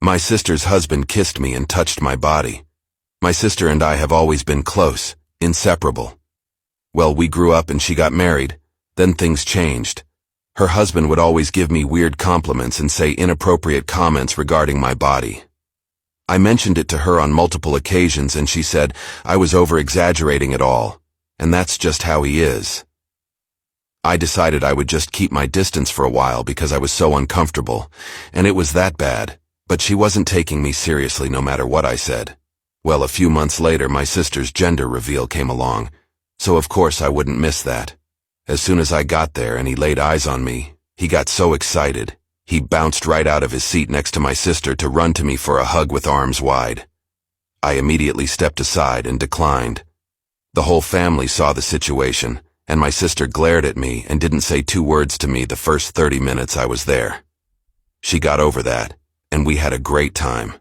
My sister's husband kissed me and touched my body. My sister and I have always been close, inseparable. Well, we grew up and she got married, then things changed. Her husband would always give me weird compliments and say inappropriate comments regarding my body. I mentioned it to her on multiple occasions and she said I was over-exaggerating it all, and that's just how he is. I decided I would just keep my distance for a while because I was so uncomfortable, and it was that bad, but she wasn't taking me seriously no matter what I said. Well, a few months later my sister's gender reveal came along, so of course I wouldn't miss that. As soon as I got there and he laid eyes on me, he got so excited, he bounced right out of his seat next to my sister to run to me for a hug with arms wide. I immediately stepped aside and declined. The whole family saw the situation, and my sister glared at me and didn't say 2 words to me the first 30 minutes I was there. She got over that, and we had a great time.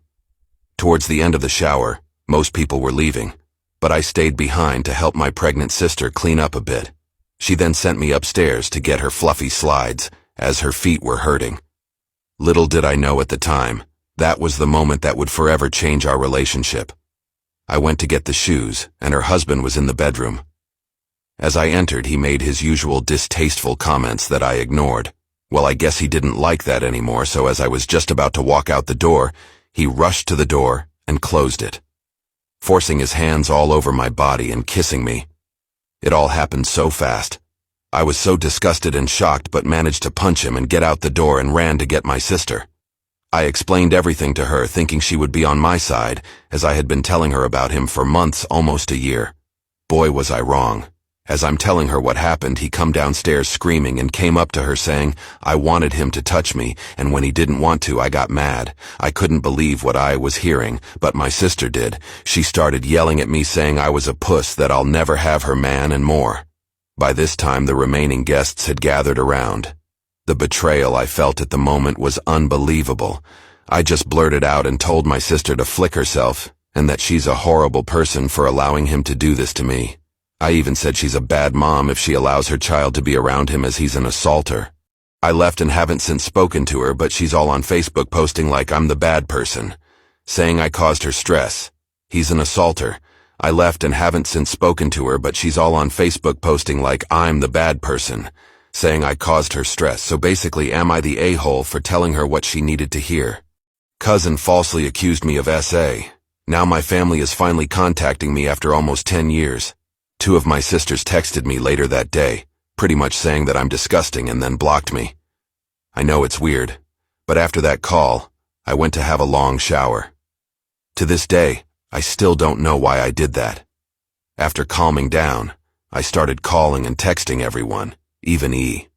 Towards the end of the shower, most people were leaving, but I stayed behind to help my pregnant sister clean up a bit. She then sent me upstairs to get her fluffy slides, as her feet were hurting. Little did I know at the time, that was the moment that would forever change our relationship. I went to get the shoes, and her husband was in the bedroom. As I entered, he made his usual distasteful comments that I ignored. Well, I guess he didn't like that anymore, so as I was just about to walk out the door, he rushed to the door and closed it, forcing his hands all over my body and kissing me. It all happened so fast. I was so disgusted and shocked but managed to punch him and get out the door and ran to get my sister. I explained everything to her, thinking she would be on my side, as I had been telling her about him for months, almost a year. Boy, was I wrong. As I'm telling her what happened, he come downstairs screaming and came up to her saying I wanted him to touch me, and when he didn't want to, I got mad. I couldn't believe what I was hearing, but my sister did. She started yelling at me saying I was a puss, that I'll never have her man, and more. By this time, the remaining guests had gathered around. The betrayal I felt at the moment was unbelievable. I just blurted out and told my sister to flick herself, and that she's a horrible person for allowing him to do this to me. I even said she's a bad mom if she allows her child to be around him, as he's an assaulter. I left and haven't since spoken to her, but she's all on Facebook posting like I'm the bad person, saying I caused her stress. He's an assaulter. I left and haven't since spoken to her, but she's all on Facebook posting like I'm the bad person, saying I caused her stress. So basically, am I the a-hole for telling her what she needed to hear? Cousin falsely accused me of SA. Now my family is finally contacting me after almost 10 years. 2 of my sisters texted me later that day, pretty much saying that I'm disgusting, and then blocked me. I know it's weird, but after that call, I went to have a long shower. To this day, I still don't know why I did that. After calming down, I started calling and texting everyone, even E.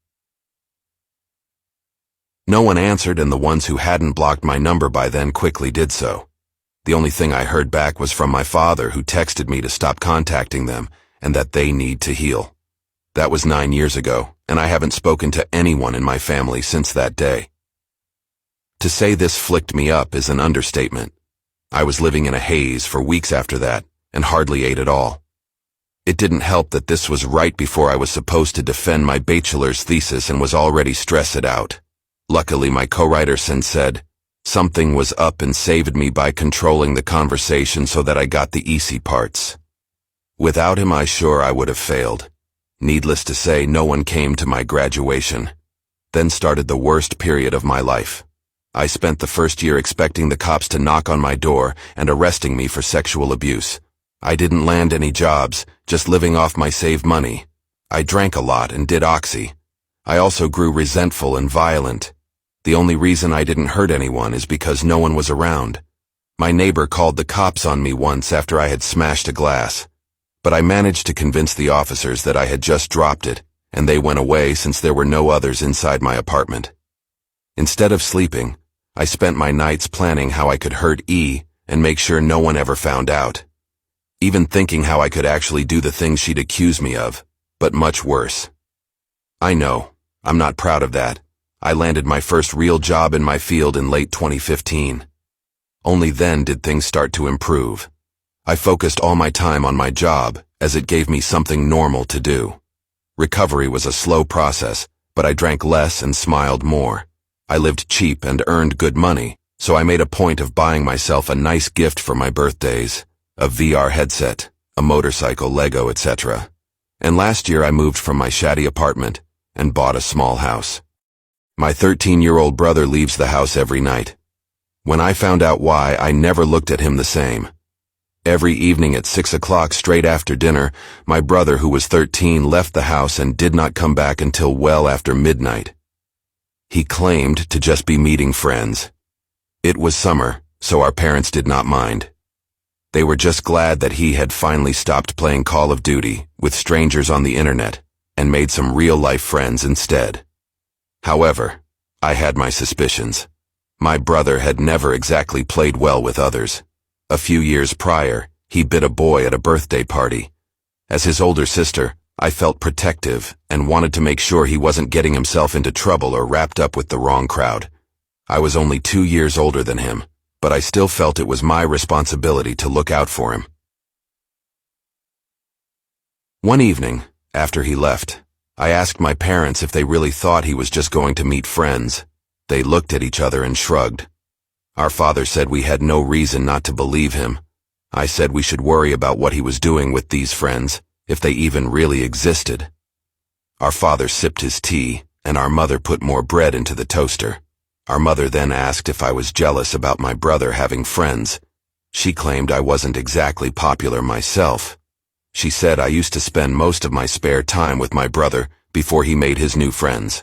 No one answered, and the ones who hadn't blocked my number by then quickly did so. The only thing I heard back was from my father, who texted me to stop contacting them, and that they need to heal. That was 9 years ago, and I haven't spoken to anyone in my family since that day. To say this flicked me up is an understatement. I was living in a haze for weeks after that, and hardly ate at all. It didn't help that this was right before I was supposed to defend my bachelor's thesis and was already stressed out. Luckily, my co-writer said something was up and saved me by controlling the conversation so that I got the easy parts. Without him, I would have failed. Needless to say, no one came to my graduation. Then started the worst period of my life. I spent the first year expecting the cops to knock on my door and arresting me for sexual abuse. I didn't land any jobs, just living off my saved money. I drank a lot and did oxy. I also grew resentful and violent. The only reason I didn't hurt anyone is because no one was around. My neighbor called the cops on me once after I had smashed a glass. But I managed to convince the officers that I had just dropped it, and they went away since there were no others inside my apartment. Instead of sleeping, I spent my nights planning how I could hurt E and make sure no one ever found out. Even thinking how I could actually do the things she'd accuse me of, but much worse. I know, I'm not proud of that. I landed my first real job in my field in late 2015. Only then did things start to improve. I focused all my time on my job, as it gave me something normal to do. Recovery was a slow process, but I drank less and smiled more. I lived cheap and earned good money, So I made a point of buying myself a nice gift for my birthdays, a VR headset, a motorcycle, Lego, etc. And last year I moved from my shabby apartment and bought a small house. My 13-year-old brother leaves the house every night. When I found out why, I never looked at him the same. Every evening at 6 o'clock straight after dinner, my brother, who was 13, left the house and did not come back until well after midnight. He claimed to just be meeting friends. It was summer, so our parents did not mind. They were just glad that he had finally stopped playing Call of Duty with strangers on the internet and made some real-life friends instead. However, I had my suspicions. My brother had never exactly played well with others. A few years prior, he bit a boy at a birthday party. As his older sister, I felt protective and wanted to make sure he wasn't getting himself into trouble or wrapped up with the wrong crowd. I was only 2 years older than him, but I still felt it was my responsibility to look out for him. One evening, after he left, I asked my parents if they really thought he was just going to meet friends. They looked at each other and shrugged. Our father said we had no reason not to believe him. I said we should worry about what he was doing with these friends, if they even really existed. Our father sipped his tea, and our mother put more bread into the toaster. Our mother then asked if I was jealous about my brother having friends. She claimed I wasn't exactly popular myself. She said I used to spend most of my spare time with my brother before he made his new friends.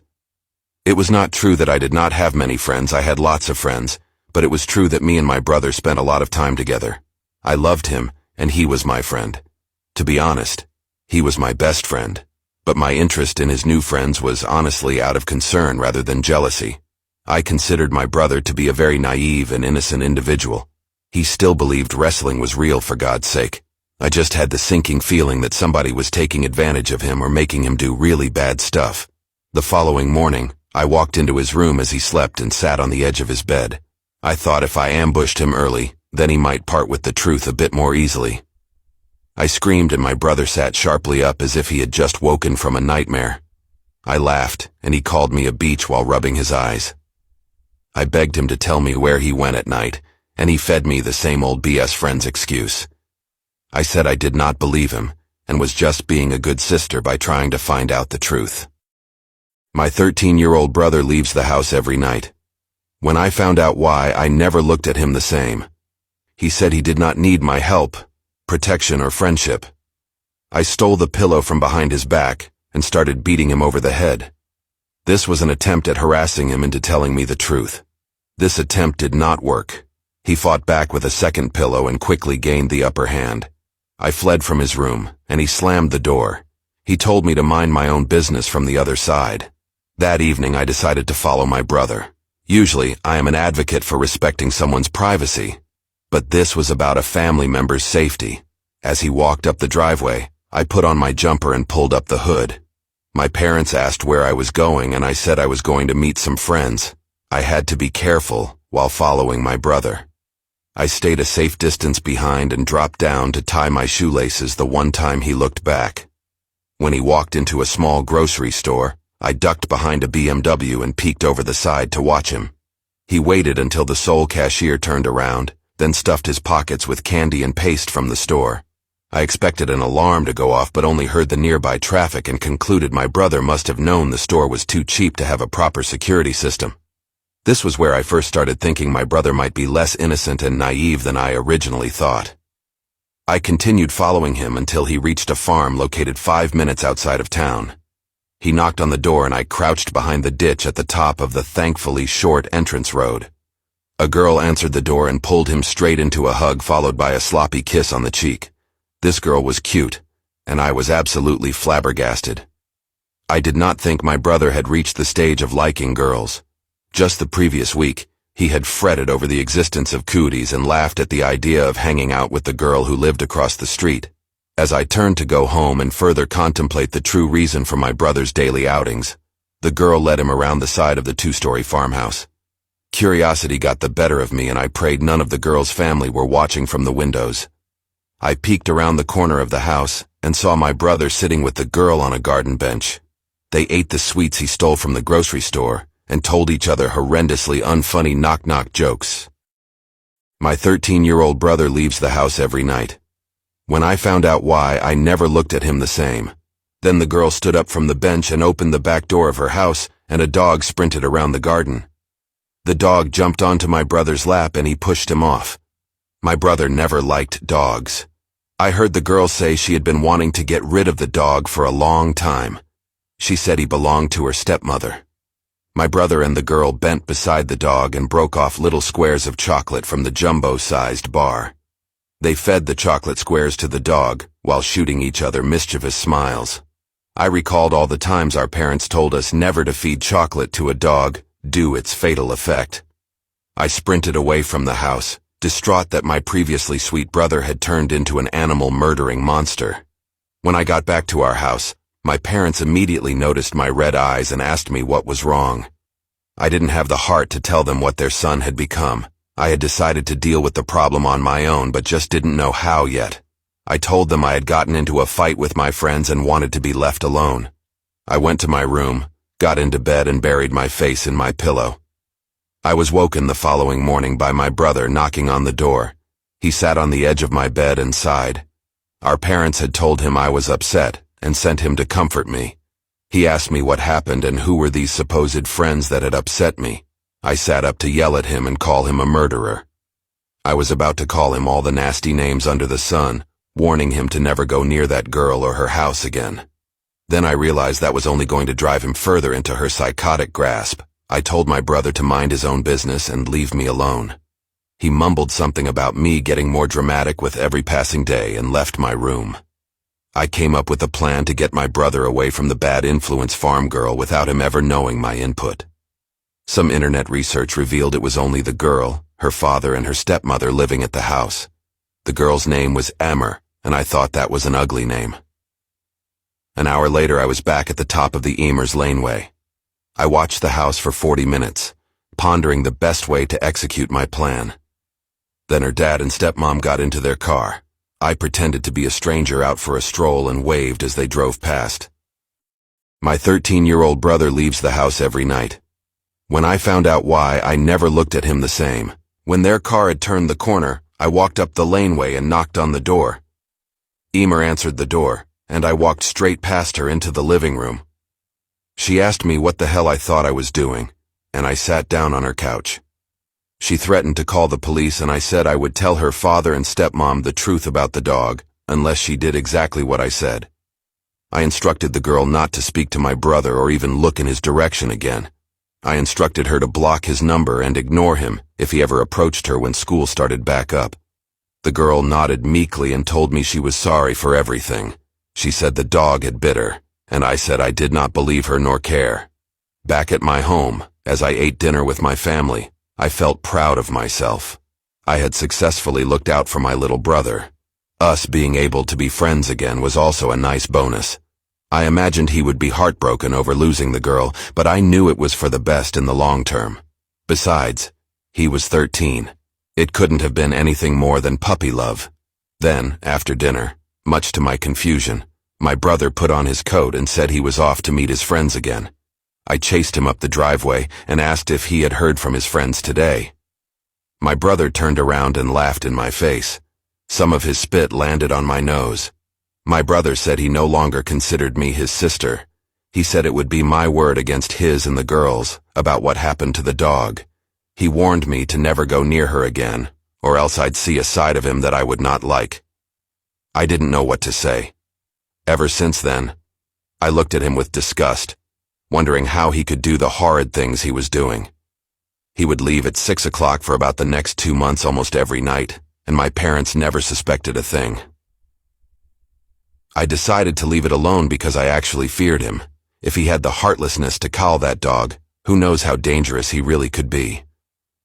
It was not true that I did not have many friends. I had lots of friends, but it was true that me and my brother spent a lot of time together. I loved him, and he was my friend. To be honest, he was my best friend, but my interest in his new friends was honestly out of concern rather than jealousy. I considered my brother to be a very naive and innocent individual. He still believed wrestling was real, for God's sake. I just had the sinking feeling that somebody was taking advantage of him or making him do really bad stuff. The following morning, I walked into his room as he slept and sat on the edge of his bed. I thought if I ambushed him early, then he might part with the truth a bit more easily. I screamed and my brother sat sharply up as if he had just woken from a nightmare. I laughed and he called me a beach while rubbing his eyes. I begged him to tell me where he went at night, and he fed me the same old BS friend's excuse. I said I did not believe him, and was just being a good sister by trying to find out the truth. My 13-year-old brother leaves the house every night. When I found out why, I never looked at him the same. He said he did not need my help, protection, or friendship. I stole the pillow from behind his back and started beating him over the head. This was an attempt at harassing him into telling me the truth. This attempt did not work. He fought back with a second pillow and quickly gained the upper hand. I fled from his room, and he slammed the door. He told me to mind my own business from the other side. That evening I decided to follow my brother. Usually, I am an advocate for respecting someone's privacy, but this was about a family member's safety. As he walked up the driveway, I put on my jumper and pulled up the hood. My parents asked where I was going, and I said I was going to meet some friends. I had to be careful while following my brother. I stayed a safe distance behind and dropped down to tie my shoelaces the one time he looked back. When he walked into a small grocery store, I ducked behind a BMW and peeked over the side to watch him. He waited until the sole cashier turned around, then stuffed his pockets with candy and paste from the store. I expected an alarm to go off but only heard the nearby traffic and concluded my brother must have known the store was too cheap to have a proper security system. This was where I first started thinking my brother might be less innocent and naive than I originally thought. I continued following him until he reached a farm located 5 minutes outside of town. He knocked on the door and I crouched behind the ditch at the top of the thankfully short entrance road. A girl answered the door and pulled him straight into a hug followed by a sloppy kiss on the cheek. This girl was cute, and I was absolutely flabbergasted. I did not think my brother had reached the stage of liking girls. Just the previous week, he had fretted over the existence of cooties and laughed at the idea of hanging out with the girl who lived across the street. As I turned to go home and further contemplate the true reason for my brother's daily outings, the girl led him around the side of the 2-story farmhouse. Curiosity got the better of me and I prayed none of the girl's family were watching from the windows. I peeked around the corner of the house and saw my brother sitting with the girl on a garden bench. They ate the sweets he stole from the grocery store, and told each other horrendously unfunny knock-knock jokes. My 13-year-old brother leaves the house every night. When I found out why, I never looked at him the same. Then the girl stood up from the bench and opened the back door of her house, and a dog sprinted around the garden. The dog jumped onto my brother's lap and he pushed him off. My brother never liked dogs. I heard the girl say she had been wanting to get rid of the dog for a long time. She said he belonged to her stepmother. My brother and the girl bent beside the dog and broke off little squares of chocolate from the jumbo-sized bar. They fed the chocolate squares to the dog while shooting each other mischievous smiles. I recalled all the times our parents told us never to feed chocolate to a dog, due its fatal effect. I sprinted away from the house, distraught that my previously sweet brother had turned into an animal-murdering monster. When I got back to our house, my parents immediately noticed my red eyes and asked me what was wrong. I didn't have the heart to tell them what their son had become. I had decided to deal with the problem on my own, but just didn't know how yet. I told them I had gotten into a fight with my friends and wanted to be left alone. I went to my room, got into bed and buried my face in my pillow. I was woken the following morning by my brother knocking on the door. He sat on the edge of my bed and sighed. Our parents had told him I was upset and sent him to comfort me. He asked me what happened and who were these supposed friends that had upset me. I sat up to yell at him and call him a murderer. I was about to call him all the nasty names under the sun, warning him to never go near that girl or her house again. Then I realized that was only going to drive him further into her psychotic grasp. I told my brother to mind his own business and leave me alone. He mumbled something about me getting more dramatic with every passing day and left my room. I came up with a plan to get my brother away from the bad influence farm girl without him ever knowing my input. Some internet research revealed it was only the girl, her father, and her stepmother living at the house. The girl's name was Emmer, and I thought that was an ugly name. An hour later, I was back at the top of the Emers laneway. I watched the house for 40 minutes, pondering the best way to execute my plan. Then her dad and stepmom got into their car. I pretended to be a stranger out for a stroll and waved as they drove past. My 13-year-old brother leaves the house every night. When I found out why, I never looked at him the same. When their car had turned the corner, I walked up the laneway and knocked on the door. Emer answered the door, and I walked straight past her into the living room. She asked me what the hell I thought I was doing, and I sat down on her couch. She threatened to call the police, and I said I would tell her father and stepmom the truth about the dog, unless she did exactly what I said. I instructed the girl not to speak to my brother or even look in his direction again. I instructed her to block his number and ignore him if he ever approached her when school started back up. The girl nodded meekly and told me she was sorry for everything. She said the dog had bit her, and I said I did not believe her nor care. Back at my home, as I ate dinner with my family, I felt proud of myself. I had successfully looked out for my little brother. Us being able to be friends again was also a nice bonus. I imagined he would be heartbroken over losing the girl, but I knew it was for the best in the long term. Besides, he was 13. It couldn't have been anything more than puppy love. Then, after dinner, much to my confusion, my brother put on his coat and said he was off to meet his friends again. I chased him up the driveway and asked if he had heard from his friends today. My brother turned around and laughed in my face. Some of his spit landed on my nose. My brother said he no longer considered me his sister. He said it would be my word against his and the girls about what happened to the dog. He warned me to never go near her again, or else I'd see a side of him that I would not like. I didn't know what to say. Ever since then, I looked at him with disgust, wondering how he could do the horrid things he was doing. He would leave at 6 o'clock for about the next 2 months almost every night, and my parents never suspected a thing. I decided to leave it alone because I actually feared him. If he had the heartlessness to cow that dog, who knows how dangerous he really could be.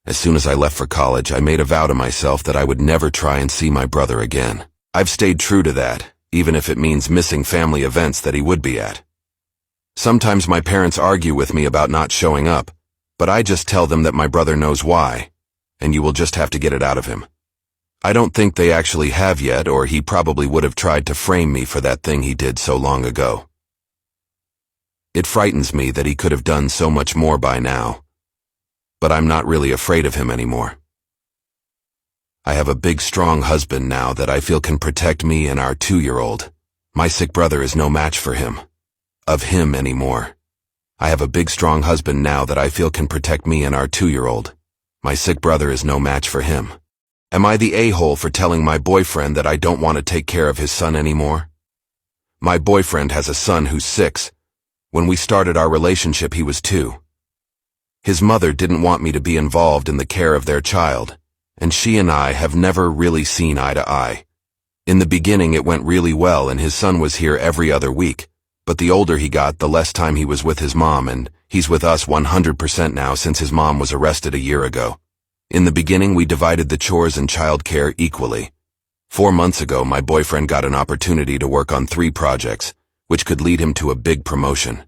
As soon as I left for college, I made a vow to myself that I would never try and see my brother again. I've stayed true to that, even if it means missing family events that he would be at. Sometimes my parents argue with me about not showing up, but I just tell them that my brother knows why, and you will just have to get it out of him. I don't think they actually have yet, or he probably would have tried to frame me for that thing he did so long ago. It frightens me that he could have done so much more by now. But I'm not really afraid of him anymore. I have a big, strong husband now that I feel can protect me and our 2-year-old. My sick brother is no match for him. Of him anymore. I have a big, strong husband now that I feel can protect me and our 2-year-old. My sick brother is no match for him. Am I the a-hole for telling my boyfriend that I don't want to take care of his son anymore? My boyfriend has a son who's 6. When we started our relationship, he was 2. His mother didn't want me to be involved in the care of their child, and she and I have never really seen eye to eye. In the beginning it went really well and his son was here every other week, but the older he got, the less time he was with his mom, and he's with us 100% now since his mom was arrested a year ago. In the beginning we divided the chores and childcare equally. 4 months ago my boyfriend got an opportunity to work on 3 projects, which could lead him to a big promotion.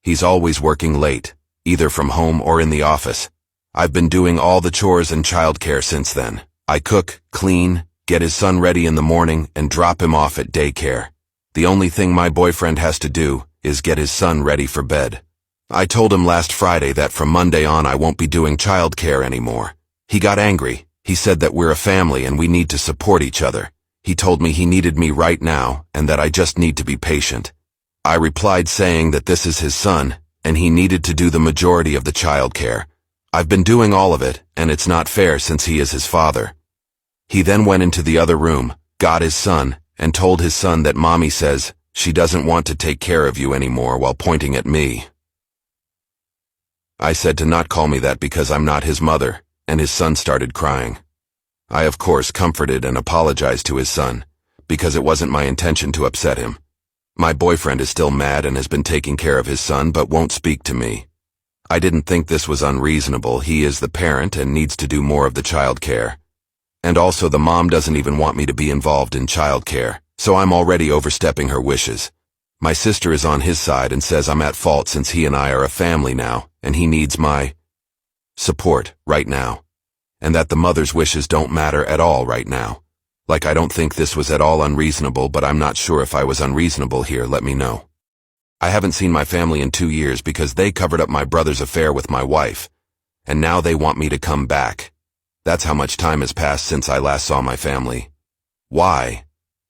He's always working late, either from home or in the office. I've been doing all the chores and childcare since then. I cook, clean, get his son ready in the morning, and drop him off at daycare. The only thing my boyfriend has to do is get his son ready for bed. I told him last Friday that from Monday on I won't be doing childcare anymore. He got angry. He said that we're a family and we need to support each other. He told me he needed me right now and that I just need to be patient. I replied saying that this is his son and he needed to do the majority of the childcare. I've been doing all of it, and it's not fair since he is his father. He then went into the other room, got his son, and told his son that mommy says she doesn't want to take care of you anymore while pointing at me. I said to not call me that because I'm not his mother, and his son started crying. I of course comforted and apologized to his son, because it wasn't my intention to upset him. My boyfriend is still mad and has been taking care of his son but won't speak to me. I didn't think this was unreasonable. He is the parent and needs to do more of the child care. And also the mom doesn't even want me to be involved in child care, so I'm already overstepping her wishes. My sister is on his side and says I'm at fault since he and I are a family now, and he needs my support right now. And that the mother's wishes don't matter at all right now. Like I don't think this was at all unreasonable, but I'm not sure if I was unreasonable here, let me know. I haven't seen my family in 2 years because they covered up my brother's affair with my wife, and now they want me to come back. That's how much time has passed since I last saw my family. Why?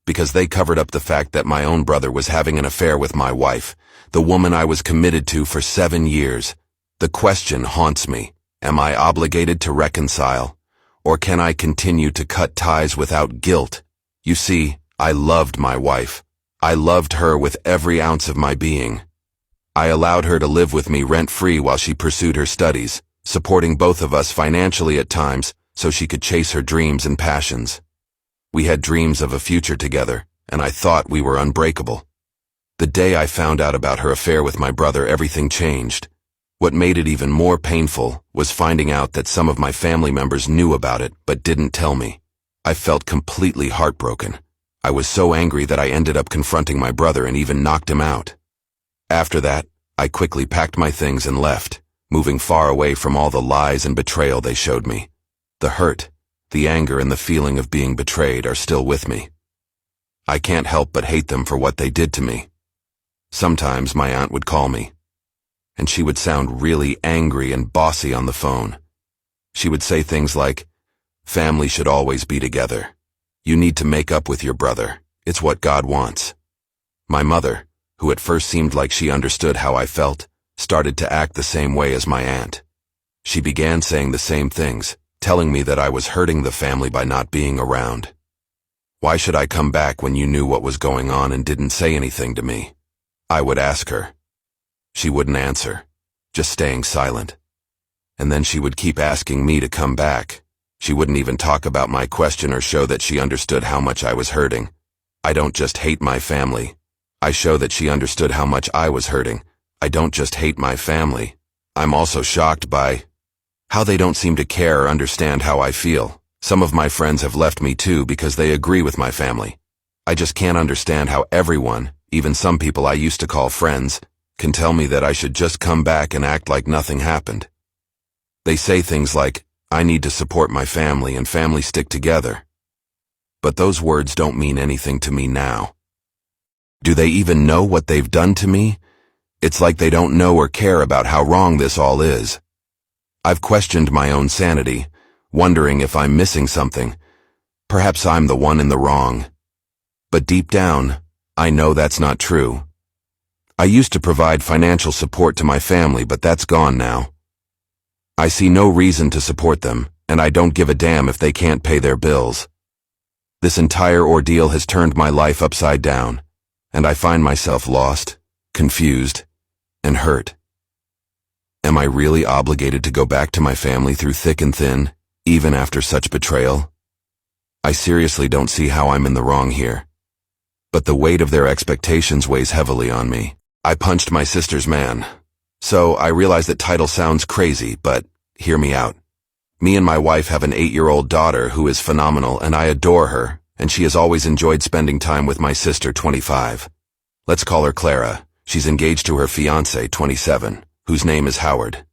Because they covered up the fact that my own brother was having an affair with my wife, the woman I was committed to for 7 years. The question haunts me. Am I obligated to reconcile, or can I continue to cut ties without guilt? You see, I loved my wife. I loved her with every ounce of my being. I allowed her to live with me rent-free while she pursued her studies, supporting both of us financially at times so she could chase her dreams and passions. We had dreams of a future together, and I thought we were unbreakable. The day I found out about her affair with my brother, everything changed. What made it even more painful was finding out that some of my family members knew about it but didn't tell me. I felt completely heartbroken. I was so angry that I ended up confronting my brother and even knocked him out. After that, I quickly packed my things and left, moving far away from all the lies and betrayal they showed me. The hurt, the anger, and the feeling of being betrayed are still with me. I can't help but hate them for what they did to me. Sometimes my aunt would call me, and she would sound really angry and bossy on the phone. She would say things like, "Family should always be together. You need to make up with your brother. It's what God wants." My mother, who at first seemed like she understood how I felt, started to act the same way as my aunt. She began saying the same things, telling me that I was hurting the family by not being around. Why should I come back when you knew what was going on and didn't say anything to me? I would ask her. She wouldn't answer, just staying silent. And then she would keep asking me to come back. She wouldn't even talk about my question or show that she understood how much I was hurting. I don't just hate my family. I show that she understood how much I was hurting. I don't just hate my family. I'm also shocked by how they don't seem to care or understand how I feel. Some of my friends have left me too because they agree with my family. I just can't understand how everyone, even some people I used to call friends, can tell me that I should just come back and act like nothing happened. They say things like, "I need to support my family and family stick together." But those words don't mean anything to me now. Do they even know what they've done to me? It's like they don't know or care about how wrong this all is. I've questioned my own sanity, wondering if I'm missing something. Perhaps I'm the one in the wrong. But deep down, I know that's not true. I used to provide financial support to my family, but that's gone now. I see no reason to support them, and I don't give a damn if they can't pay their bills. This entire ordeal has turned my life upside down, and I find myself lost, confused, and hurt. Am I really obligated to go back to my family through thick and thin, even after such betrayal? I seriously don't see how I'm in the wrong here. But the weight of their expectations weighs heavily on me. I punched my sister's man. So I realize that title sounds crazy, but hear me out. Me and my wife have an 8-year-old daughter who is phenomenal, and I adore her, and she has always enjoyed spending time with my sister, 25. Let's call her Clara. She's engaged to her fiancé, 27, whose name is Howard.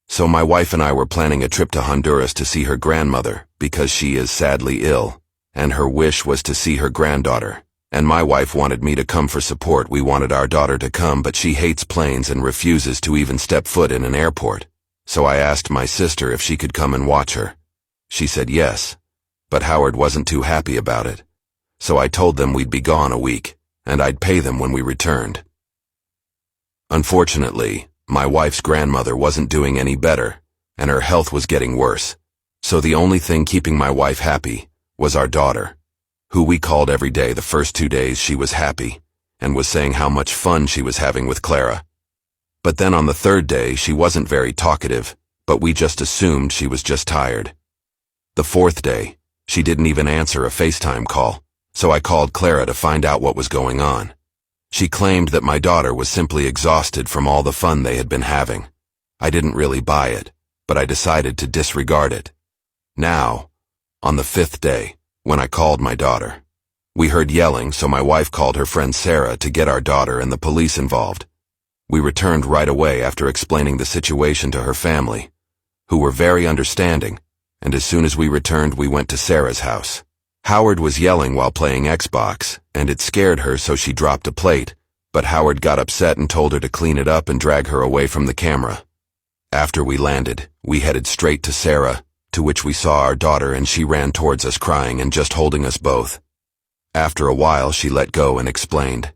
So my wife and I were planning a trip to Honduras to see her grandmother, because she is sadly ill, and her wish was to see her granddaughter. And my wife wanted me to come for support. We wanted our daughter to come, but she hates planes and refuses to even step foot in an airport. So I asked my sister if she could come and watch her. She said yes, but Howard wasn't too happy about it. So I told them we'd be gone a week, and I'd pay them when we returned. Unfortunately, my wife's grandmother wasn't doing any better, and her health was getting worse. So the only thing keeping my wife happy was our daughter, who we called every day. The first 2 days she was happy, and was saying how much fun she was having with Clara. But then on the 3rd day she wasn't very talkative, but we just assumed she was just tired. The 4th day, she didn't even answer a FaceTime call, so I called Clara to find out what was going on. She claimed that my daughter was simply exhausted from all the fun they had been having. I didn't really buy it, but I decided to disregard it. Now, on the 5th day, when I called my daughter, we heard yelling, so my wife called her friend Sarah to get our daughter and the police involved. We returned right away after explaining the situation to her family, who were very understanding, and as soon as we returned we went to Sarah's house. Howard was yelling while playing Xbox, and it scared her, so she dropped a plate, but Howard got upset and told her to clean it up and drag her away from the camera. After we landed, we headed straight to Sarah, to which we saw our daughter, and she ran towards us crying and just holding us both. After a while she let go and explained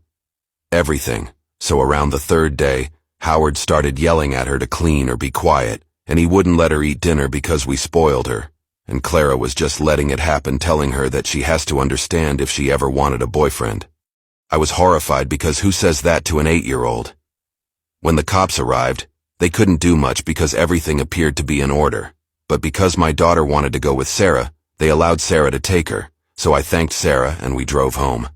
everything, so around the 3rd day, Howard started yelling at her to clean or be quiet, and he wouldn't let her eat dinner because we spoiled her, and Clara was just letting it happen, telling her that she has to understand if she ever wanted a boyfriend. I was horrified because who says that to an 8-year-old? When the cops arrived, they couldn't do much because everything appeared to be in order. But because my daughter wanted to go with Sarah, they allowed Sarah to take her, so I thanked Sarah and we drove home.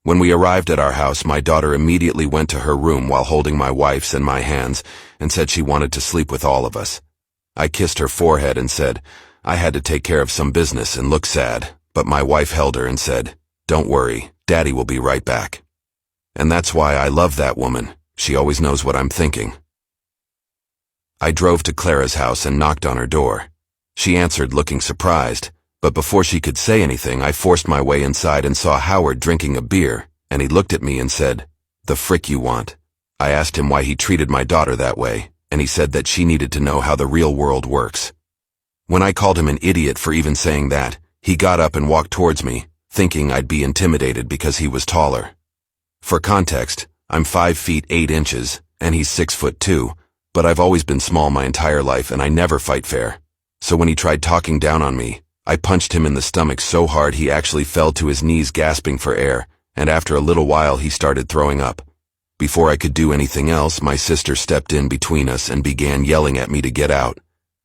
When we arrived at our house, my daughter immediately went to her room while holding my wife's and my hands and said she wanted to sleep with all of us. I kissed her forehead and said I had to take care of some business and looked sad, but my wife held her and said, "Don't worry, Daddy will be right back." And that's why I love that woman. She always knows what I'm thinking. I drove to Clara's house and knocked on her door. She answered looking surprised, but before she could say anything I forced my way inside and saw Howard drinking a beer, and he looked at me and said, "The frick you want?" I asked him why he treated my daughter that way, and he said that she needed to know how the real world works. When I called him an idiot for even saying that, he got up and walked towards me, thinking I'd be intimidated because he was taller. For context, I'm 5 feet 8 inches, and he's 6'2", but I've always been small my entire life and I never fight fair. So when he tried talking down on me, I punched him in the stomach so hard he actually fell to his knees gasping for air, and after a little while he started throwing up. Before I could do anything else, my sister stepped in between us and began yelling at me to get out.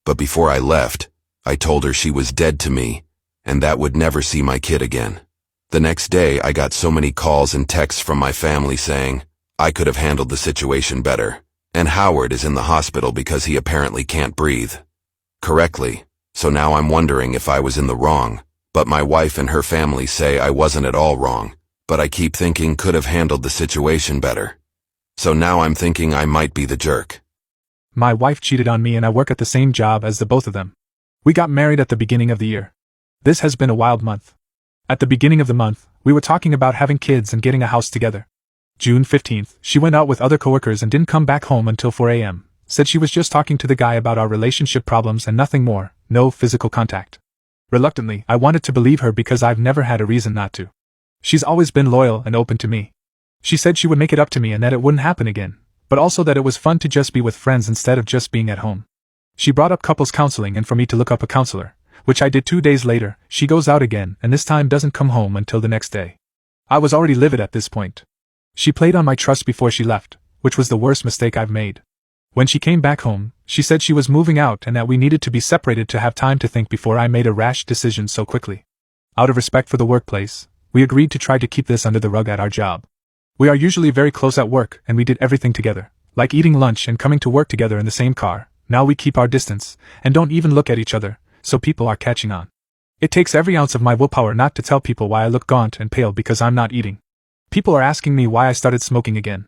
But before I left, I told her she was dead to me, and that would never see my kid again. The next day I got so many calls and texts from my family saying I could have handled the situation better, and Howard is in the hospital because he apparently can't breathe correctly, so now I'm wondering if I was in the wrong, but my wife and her family say I wasn't at all wrong, but I keep thinking could have handled the situation better. So now I'm thinking I might be the jerk. My wife cheated on me and I work at the same job as the both of them. We got married at the beginning of the year. This has been a wild month. At the beginning of the month, we were talking about having kids and getting a house together. June 15th, she went out with other coworkers and didn't come back home until 4 a.m. Said she was just talking to the guy about our relationship problems and nothing more, no physical contact. Reluctantly, I wanted to believe her because I've never had a reason not to. She's always been loyal and open to me. She said she would make it up to me and that it wouldn't happen again, but also that it was fun to just be with friends instead of just being at home. She brought up couples counseling and for me to look up a counselor, which I did 2 days later. She goes out again and this time doesn't come home until the next day. I was already livid at this point. She played on my trust before she left, which was the worst mistake I've made. When she came back home, she said she was moving out and that we needed to be separated to have time to think before I made a rash decision so quickly. Out of respect for the workplace, we agreed to try to keep this under the rug at our job. We are usually very close at work and we did everything together, like eating lunch and coming to work together in the same car. Now we keep our distance and don't even look at each other, so people are catching on. It takes every ounce of my willpower not to tell people why I look gaunt and pale because I'm not eating. People are asking me why I started smoking again.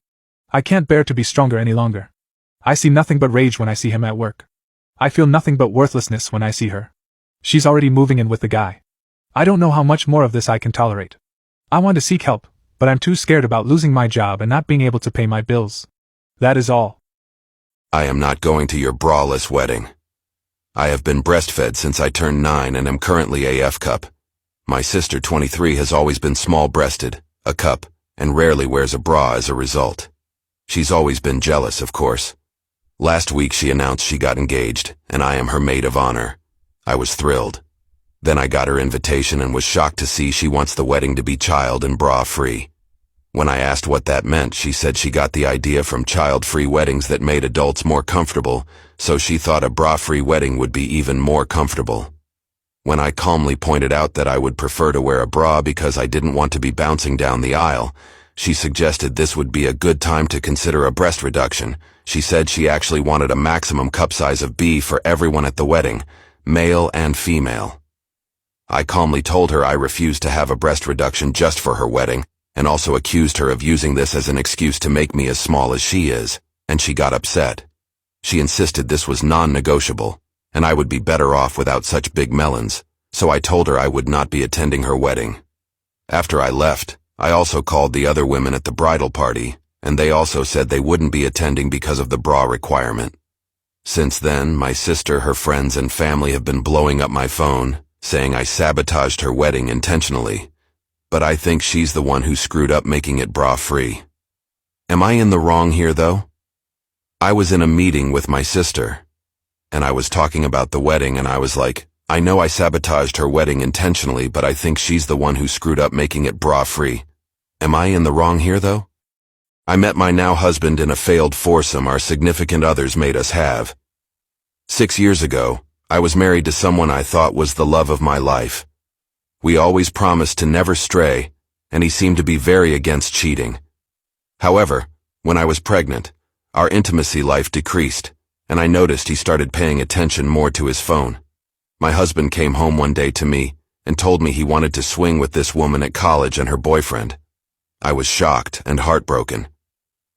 I can't bear to be stronger any longer. I see nothing but rage when I see him at work. I feel nothing but worthlessness when I see her. She's already moving in with the guy. I don't know how much more of this I can tolerate. I want to seek help, but I'm too scared about losing my job and not being able to pay my bills. That is all. I am not going to your braless wedding. I have been breastfed since I turned 9 and am currently AF cup. My sister, 23, has always been small-breasted, a cup, and rarely wears a bra as a result. She's always been jealous, of course. Last week she announced she got engaged, and I am her maid of honor. I was thrilled. Then I got her invitation and was shocked to see she wants the wedding to be child and bra-free. When I asked what that meant, she said she got the idea from child-free weddings that made adults more comfortable, so she thought a bra-free wedding would be even more comfortable. When I calmly pointed out that I would prefer to wear a bra because I didn't want to be bouncing down the aisle, she suggested this would be a good time to consider a breast reduction. She said she actually wanted a maximum cup size of B for everyone at the wedding, male and female. I calmly told her I refused to have a breast reduction just for her wedding, and also accused her of using this as an excuse to make me as small as she is, and she got upset. She insisted this was non-negotiable, and I would be better off without such big melons, so I told her I would not be attending her wedding. After I left, I also called the other women at the bridal party, and they also said they wouldn't be attending because of the bra requirement. Since then, my sister, her friends, and family have been blowing up my phone, saying I sabotaged her wedding intentionally. But I think she's the one who screwed up making it bra-free. Am I in the wrong here, though? I was in a meeting with my sister, and I was talking about the wedding, and I was like, I know I sabotaged her wedding intentionally, but I think she's the one who screwed up making it bra-free. Am I in the wrong here, though? I met my now husband in a failed foursome our significant others made us have. 6 years ago, I was married to someone I thought was the love of my life. We always promised to never stray, and he seemed to be very against cheating. However, when I was pregnant, our intimacy life decreased, and I noticed he started paying attention more to his phone. My husband came home one day to me and told me he wanted to swing with this woman at college and her boyfriend. I was shocked and heartbroken.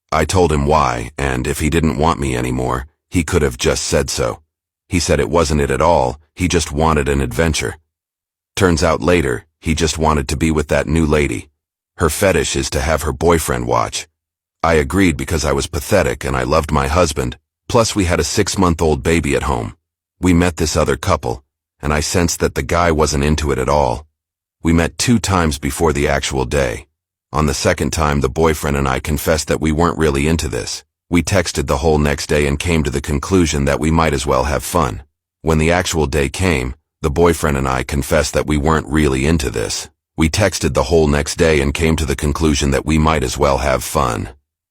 I told him why, and if he didn't want me anymore, he could have just said so. He said it wasn't it at all, he just wanted an adventure. Turns out later, he just wanted to be with that new lady. Her fetish is to have her boyfriend watch. I agreed because I was pathetic and I loved my husband, plus we had a 6-month-old baby at home. We met this other couple, and I sensed that the guy wasn't into it at all. We met 2 times before the actual day. On the second time, the boyfriend and I confessed that we weren't really into this. We texted the whole next day and came to the conclusion that we might as well have fun. When the actual day came, the boyfriend and I confessed that we weren't really into this. We texted the whole next day and came to the conclusion that we might as well have fun.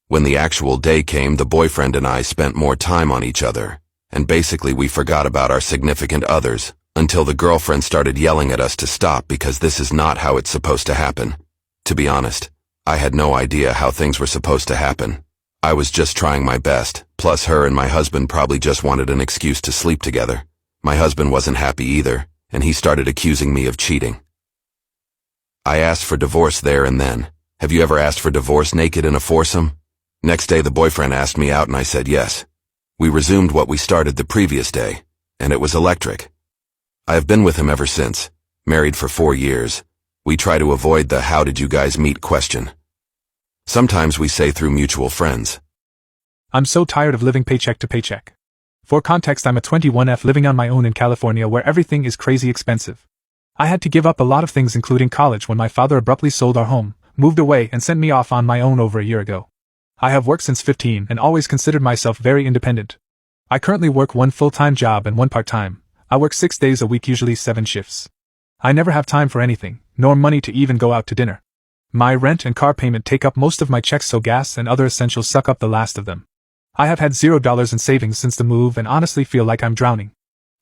When the actual day came, the boyfriend and I spent more time on each other, and basically we forgot about our significant others, until the girlfriend started yelling at us to stop because this is not how it's supposed to happen. To be honest, I had no idea how things were supposed to happen. I was just trying my best, plus her and my husband probably just wanted an excuse to sleep together. My husband wasn't happy either, and he started accusing me of cheating. I asked for divorce there and then. Have you ever asked for divorce naked in a foursome? Next day the boyfriend asked me out and I said yes. We resumed what we started the previous day, and it was electric. I have been with him ever since, married for 4 years. We try to avoid the "how did you guys meet" question. Sometimes we say through mutual friends. I'm so tired of living paycheck to paycheck. For context, I'm a 21F living on my own in California where everything is crazy expensive. I had to give up a lot of things including college when my father abruptly sold our home, moved away and sent me off on my own over a year ago. I have worked since 15 and always considered myself very independent. I currently work one full-time job and one part-time. I work 6 days a week, usually 7 shifts. I never have time for anything, nor money to even go out to dinner. My rent and car payment take up most of my checks, so gas and other essentials suck up the last of them. I have had $0 in savings since the move and honestly feel like I'm drowning.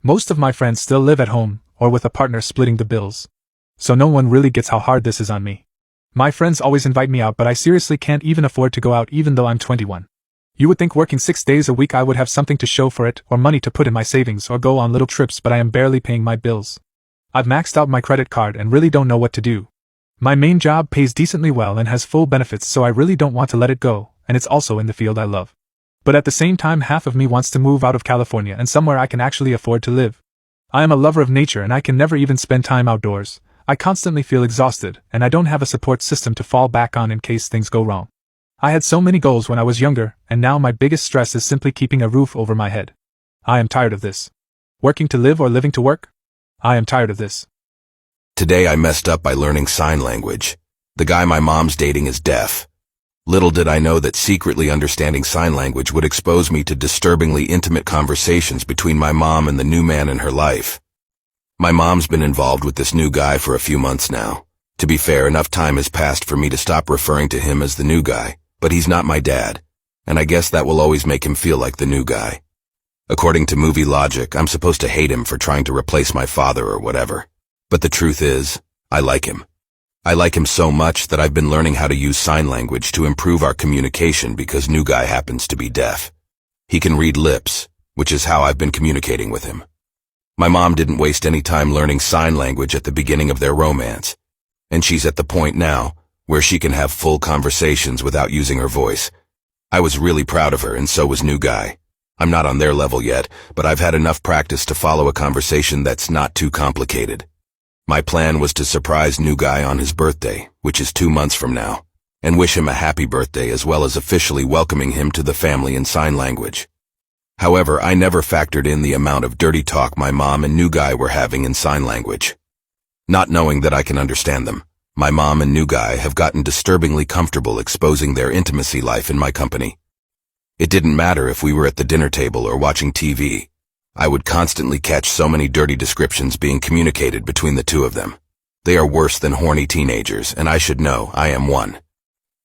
Most of my friends still live at home, or with a partner splitting the bills. So no one really gets how hard this is on me. My friends always invite me out, but I seriously can't even afford to go out even though I'm 21. You would think working 6 days a week I would have something to show for it, or money to put in my savings or go on little trips, but I am barely paying my bills. I've maxed out my credit card and really don't know what to do. My main job pays decently well and has full benefits, so I really don't want to let it go, and it's also in the field I love. But at the same time, half of me wants to move out of California and somewhere I can actually afford to live. I am a lover of nature and I can never even spend time outdoors. I constantly feel exhausted, and I don't have a support system to fall back on in case things go wrong. I had so many goals when I was younger, and now my biggest stress is simply keeping a roof over my head. I am tired of this. Working to live or living to work? I am tired of this. Today I messed up by learning sign language. The guy my mom's dating is deaf. Little did I know that secretly understanding sign language would expose me to disturbingly intimate conversations between my mom and the new man in her life. My mom's been involved with this new guy for a few months now. To be fair, enough time has passed for me to stop referring to him as the new guy, but he's not my dad, and I guess that will always make him feel like the new guy. According to movie logic, I'm supposed to hate him for trying to replace my father or whatever. But the truth is, I like him. I like him so much that I've been learning how to use sign language to improve our communication because new guy happens to be deaf. He can read lips, which is how I've been communicating with him. My mom didn't waste any time learning sign language at the beginning of their romance, and she's at the point now where she can have full conversations without using her voice. I was really proud of her, and so was new guy. I'm not on their level yet, but I've had enough practice to follow a conversation that's not too complicated. My plan was to surprise new guy on his birthday, which is 2 months from now, and wish him a happy birthday as well as officially welcoming him to the family in sign language. However, I never factored in the amount of dirty talk my mom and new guy were having in sign language. Not knowing that I can understand them, my mom and new guy have gotten disturbingly comfortable exposing their intimacy life in my company. It didn't matter if we were at the dinner table or watching TV. I would constantly catch so many dirty descriptions being communicated between the two of them. They are worse than horny teenagers, and I should know I am one.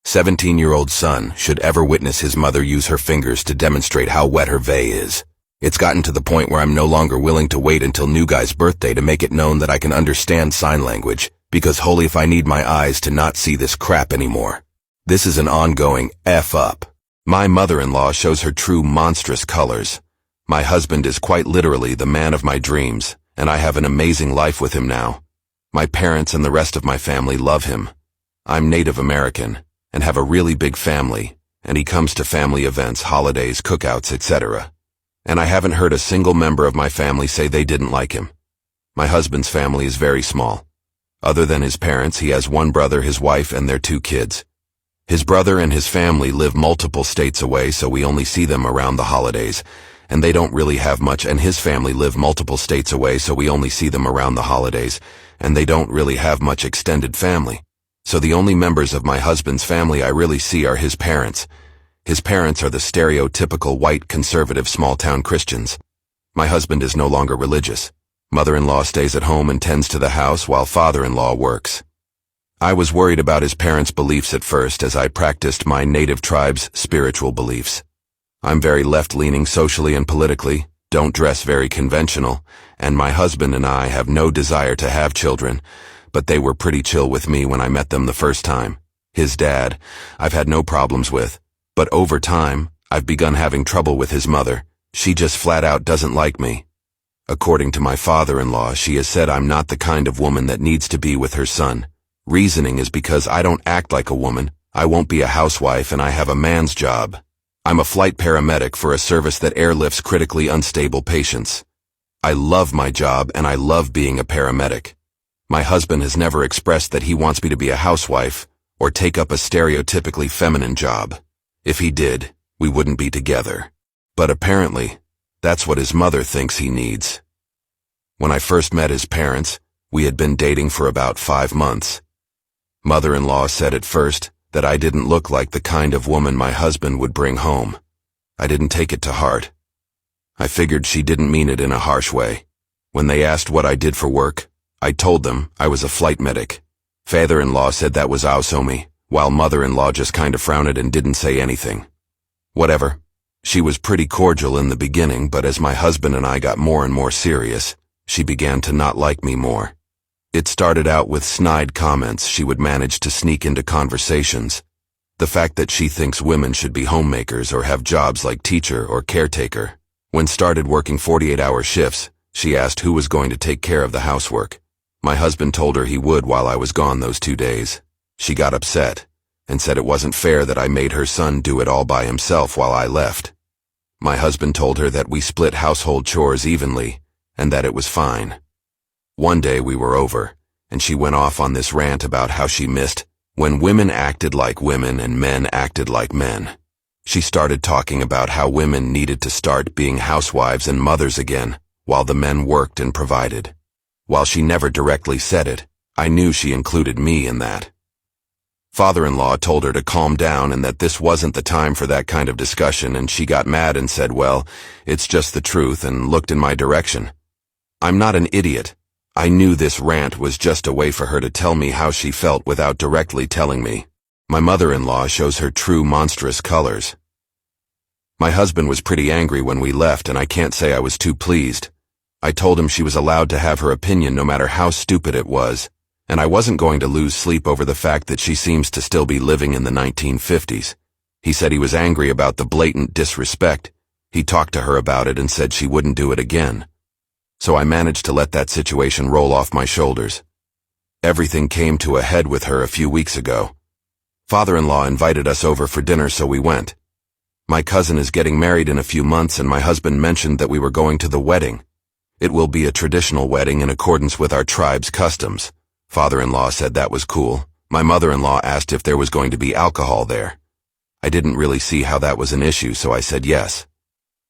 17-year-old son should ever witness his mother use her fingers to demonstrate how wet her vey is. It's gotten to the point where I'm no longer willing to wait until new guy's birthday to make it known that I can understand sign language, because holy if I need my eyes to not see this crap anymore. This is an ongoing F up. My mother-in-law shows her true monstrous colors. My husband is quite literally the man of my dreams, and I have an amazing life with him now. My parents and the rest of my family love him. I'm Native American and have a really big family, and he comes to family events, holidays, cookouts, etc. And I haven't heard a single member of my family say they didn't like him. My husband's family is very small. Other than his parents, he has one brother, his wife, and their 2 kids. His brother and his family live multiple states away, so we only see them around the holidays, and they don't really have much, and his family live multiple states away, so we only see them around the holidays, and they don't really have much extended family. So the only members of my husband's family I really see are his parents. His parents are the stereotypical white conservative small-town Christians. My husband is no longer religious. Mother-in-law stays at home and tends to the house while father-in-law works. I was worried about his parents' beliefs at first as I practiced my native tribe's spiritual beliefs. I'm very left-leaning socially and politically, don't dress very conventional, and my husband and I have no desire to have children, but they were pretty chill with me when I met them the first time. His dad, I've had no problems with, but over time, I've begun having trouble with his mother. She just flat out doesn't like me. According to my father-in-law, she has said I'm not the kind of woman that needs to be with her son. Reasoning is because I don't act like a woman, I won't be a housewife, and I have a man's job. I'm a flight paramedic for a service that airlifts critically unstable patients. I love my job and I love being a paramedic. My husband has never expressed that he wants me to be a housewife or take up a stereotypically feminine job. If he did, we wouldn't be together. But apparently, that's what his mother thinks he needs. When I first met his parents, we had been dating for about 5 months. Mother-in-law said at first that I didn't look like the kind of woman my husband would bring home. I didn't take it to heart. I figured she didn't mean it in a harsh way. When they asked what I did for work, I told them I was a flight medic. Father-in-law said that was awesome, while mother-in-law just kind of frowned and didn't say anything. Whatever. She was pretty cordial in the beginning, but as my husband and I got more and more serious, she began to not like me more. It started out with snide comments she would manage to sneak into conversations. The fact that she thinks women should be homemakers or have jobs like teacher or caretaker. When started working 48-hour shifts, she asked who was going to take care of the housework. My husband told her he would while I was gone those 2 days. She got upset and said it wasn't fair that I made her son do it all by himself while I left. My husband told her that we split household chores evenly and that it was fine. One day we were over, and she went off on this rant about how she missed when women acted like women and men acted like men. She started talking about how women needed to start being housewives and mothers again, while the men worked and provided. While she never directly said it, I knew she included me in that. Father-in-law told her to calm down and that this wasn't the time for that kind of discussion, and she got mad and said, well, it's just the truth, and looked in my direction. I'm not an idiot. I knew this rant was just a way for her to tell me how she felt without directly telling me. My mother-in-law shows her true monstrous colors. My husband was pretty angry when we left, and I can't say I was too pleased. I told him she was allowed to have her opinion no matter how stupid it was, and I wasn't going to lose sleep over the fact that she seems to still be living in the 1950s. He said he was angry about the blatant disrespect. He talked to her about it and said she wouldn't do it again. So I managed to let that situation roll off my shoulders. Everything came to a head with her a few weeks ago. Father-in-law invited us over for dinner, so we went. My cousin is getting married in a few months, and my husband mentioned that we were going to the wedding. It will be a traditional wedding in accordance with our tribe's customs. Father-in-law said that was cool. My mother-in-law asked if there was going to be alcohol there. I didn't really see how that was an issue, so I said yes.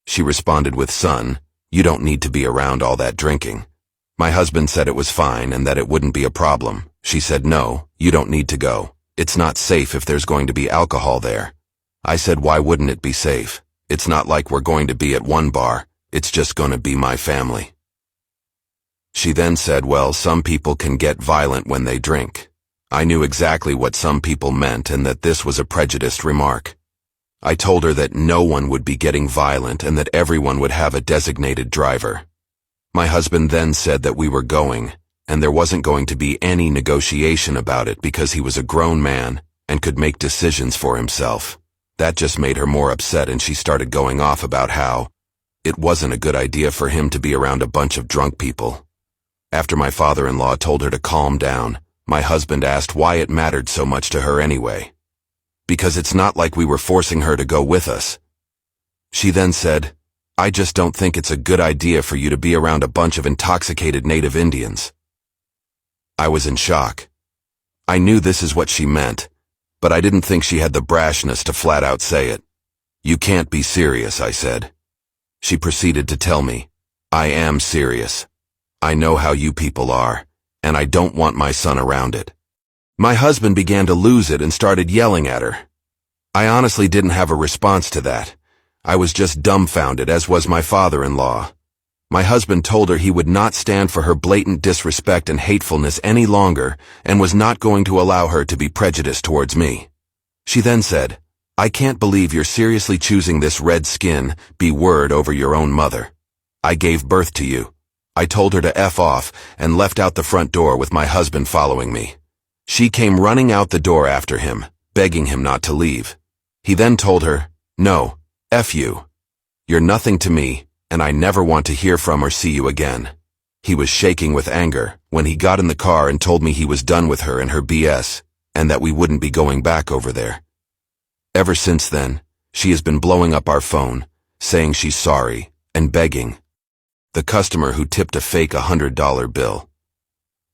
She responded with, son, you don't need to be around all that drinking. My husband said it was fine and that it wouldn't be a problem. She said, no, you don't need to go. It's not safe if there's going to be alcohol there. I said, why wouldn't it be safe? It's not like we're going to be at one bar. It's just going to be my family. She then said, well, some people can get violent when they drink. I knew exactly what some people meant and that this was a prejudiced remark. I told her that no one would be getting violent and that everyone would have a designated driver. My husband then said that we were going, and there wasn't going to be any negotiation about it because he was a grown man and could make decisions for himself. That just made her more upset, and she started going off about how it wasn't a good idea for him to be around a bunch of drunk people. After my father-in-law told her to calm down, my husband asked why it mattered so much to her anyway. Because it's not like we were forcing her to go with us. She then said, I just don't think it's a good idea for you to be around a bunch of intoxicated native Indians. I was in shock. I knew this is what she meant, but I didn't think she had the brashness to flat out say it. You can't be serious, I said. She proceeded to tell me, I am serious. I know how you people are, and I don't want my son around it. My husband began to lose it and started yelling at her. I honestly didn't have a response to that. I was just dumbfounded, as was my father-in-law. My husband told her he would not stand for her blatant disrespect and hatefulness any longer and was not going to allow her to be prejudiced towards me. She then said, I can't believe you're seriously choosing this red skin, be word over your own mother. I gave birth to you. I told her to F off and left out the front door with my husband following me. She came running out the door after him, begging him not to leave. He then told her, no, F you. You're nothing to me, and I never want to hear from or see you again. He was shaking with anger when he got in the car and told me he was done with her and her BS, and that we wouldn't be going back over there. Ever since then, she has been blowing up our phone, saying she's sorry, and begging. The customer who tipped a fake $100 bill.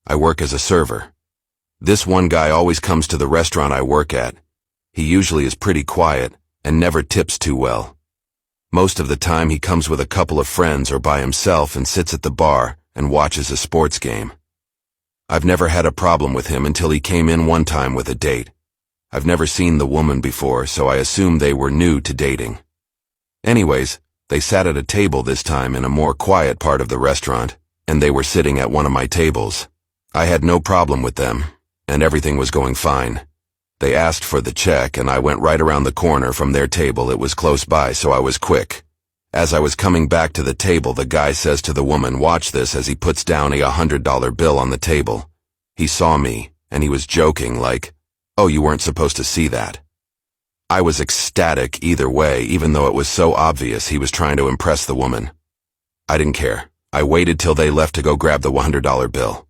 I work as a server. This one guy always comes to the restaurant I work at. He usually is pretty quiet and never tips too well. Most of the time he comes with a couple of friends or by himself and sits at the bar and watches a sports game. I've never had a problem with him until he came in one time with a date. I've never seen the woman before, so I assumed they were new to dating. Anyways, they sat at a table this time in a more quiet part of the restaurant, and they were sitting at one of my tables. I had no problem with them, and everything was going fine. They asked for the check, and I went right around the corner from their table. It was close by, so I was quick. As I was coming back to the table, the guy says to the woman, "Watch this," as he puts down a $100 bill on the table. He saw me, and he was joking like, "Oh, you weren't supposed to see that." I was ecstatic either way, even though it was so obvious he was trying to impress the woman. I didn't care. I waited till they left to go grab the $100 bill.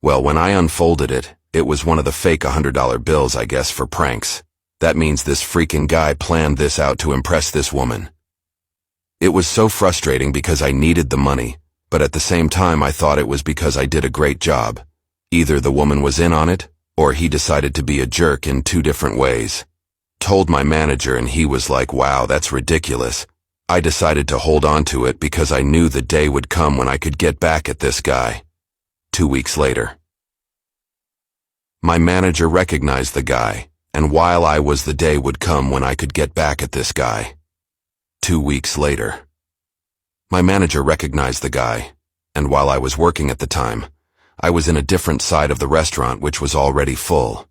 Well, when I unfolded it, it was one of the fake $100 bills, I guess, for pranks. That means this freaking guy planned this out to impress this woman. It was so frustrating because I needed the money, but at the same time I thought it was because I did a great job. Either the woman was in on it, or he decided to be a jerk in two different ways. Told my manager and he was like, "Wow, that's ridiculous." I decided to hold on to it because I knew the day would come when I could get back at this guy. 2 weeks later. My manager recognized the guy, and while I was the day would come when I could get back at this guy. 2 weeks later. My manager recognized the guy, and while I was working at the time, I was in a different side of the restaurant which was already full.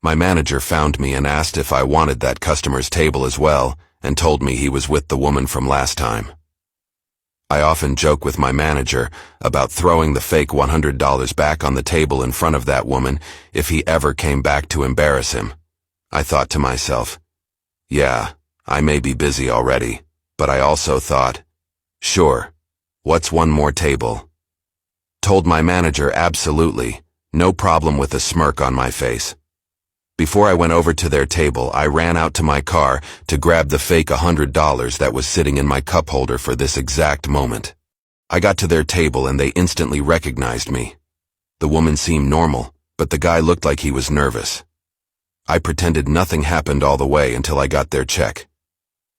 My manager found me and asked if I wanted that customer's table as well, and told me he was with the woman from last time. I often joke with my manager about throwing the fake $100 back on the table in front of that woman if he ever came back to embarrass him. I thought to myself, yeah, I may be busy already, but I also thought, sure, what's one more table? Told my manager absolutely, no problem with a smirk on my face. Before I went over to their table, I ran out to my car to grab the fake $100 that was sitting in my cup holder for this exact moment. I got to their table and they instantly recognized me. The woman seemed normal, but the guy looked like he was nervous. I pretended nothing happened all the way until I got their check.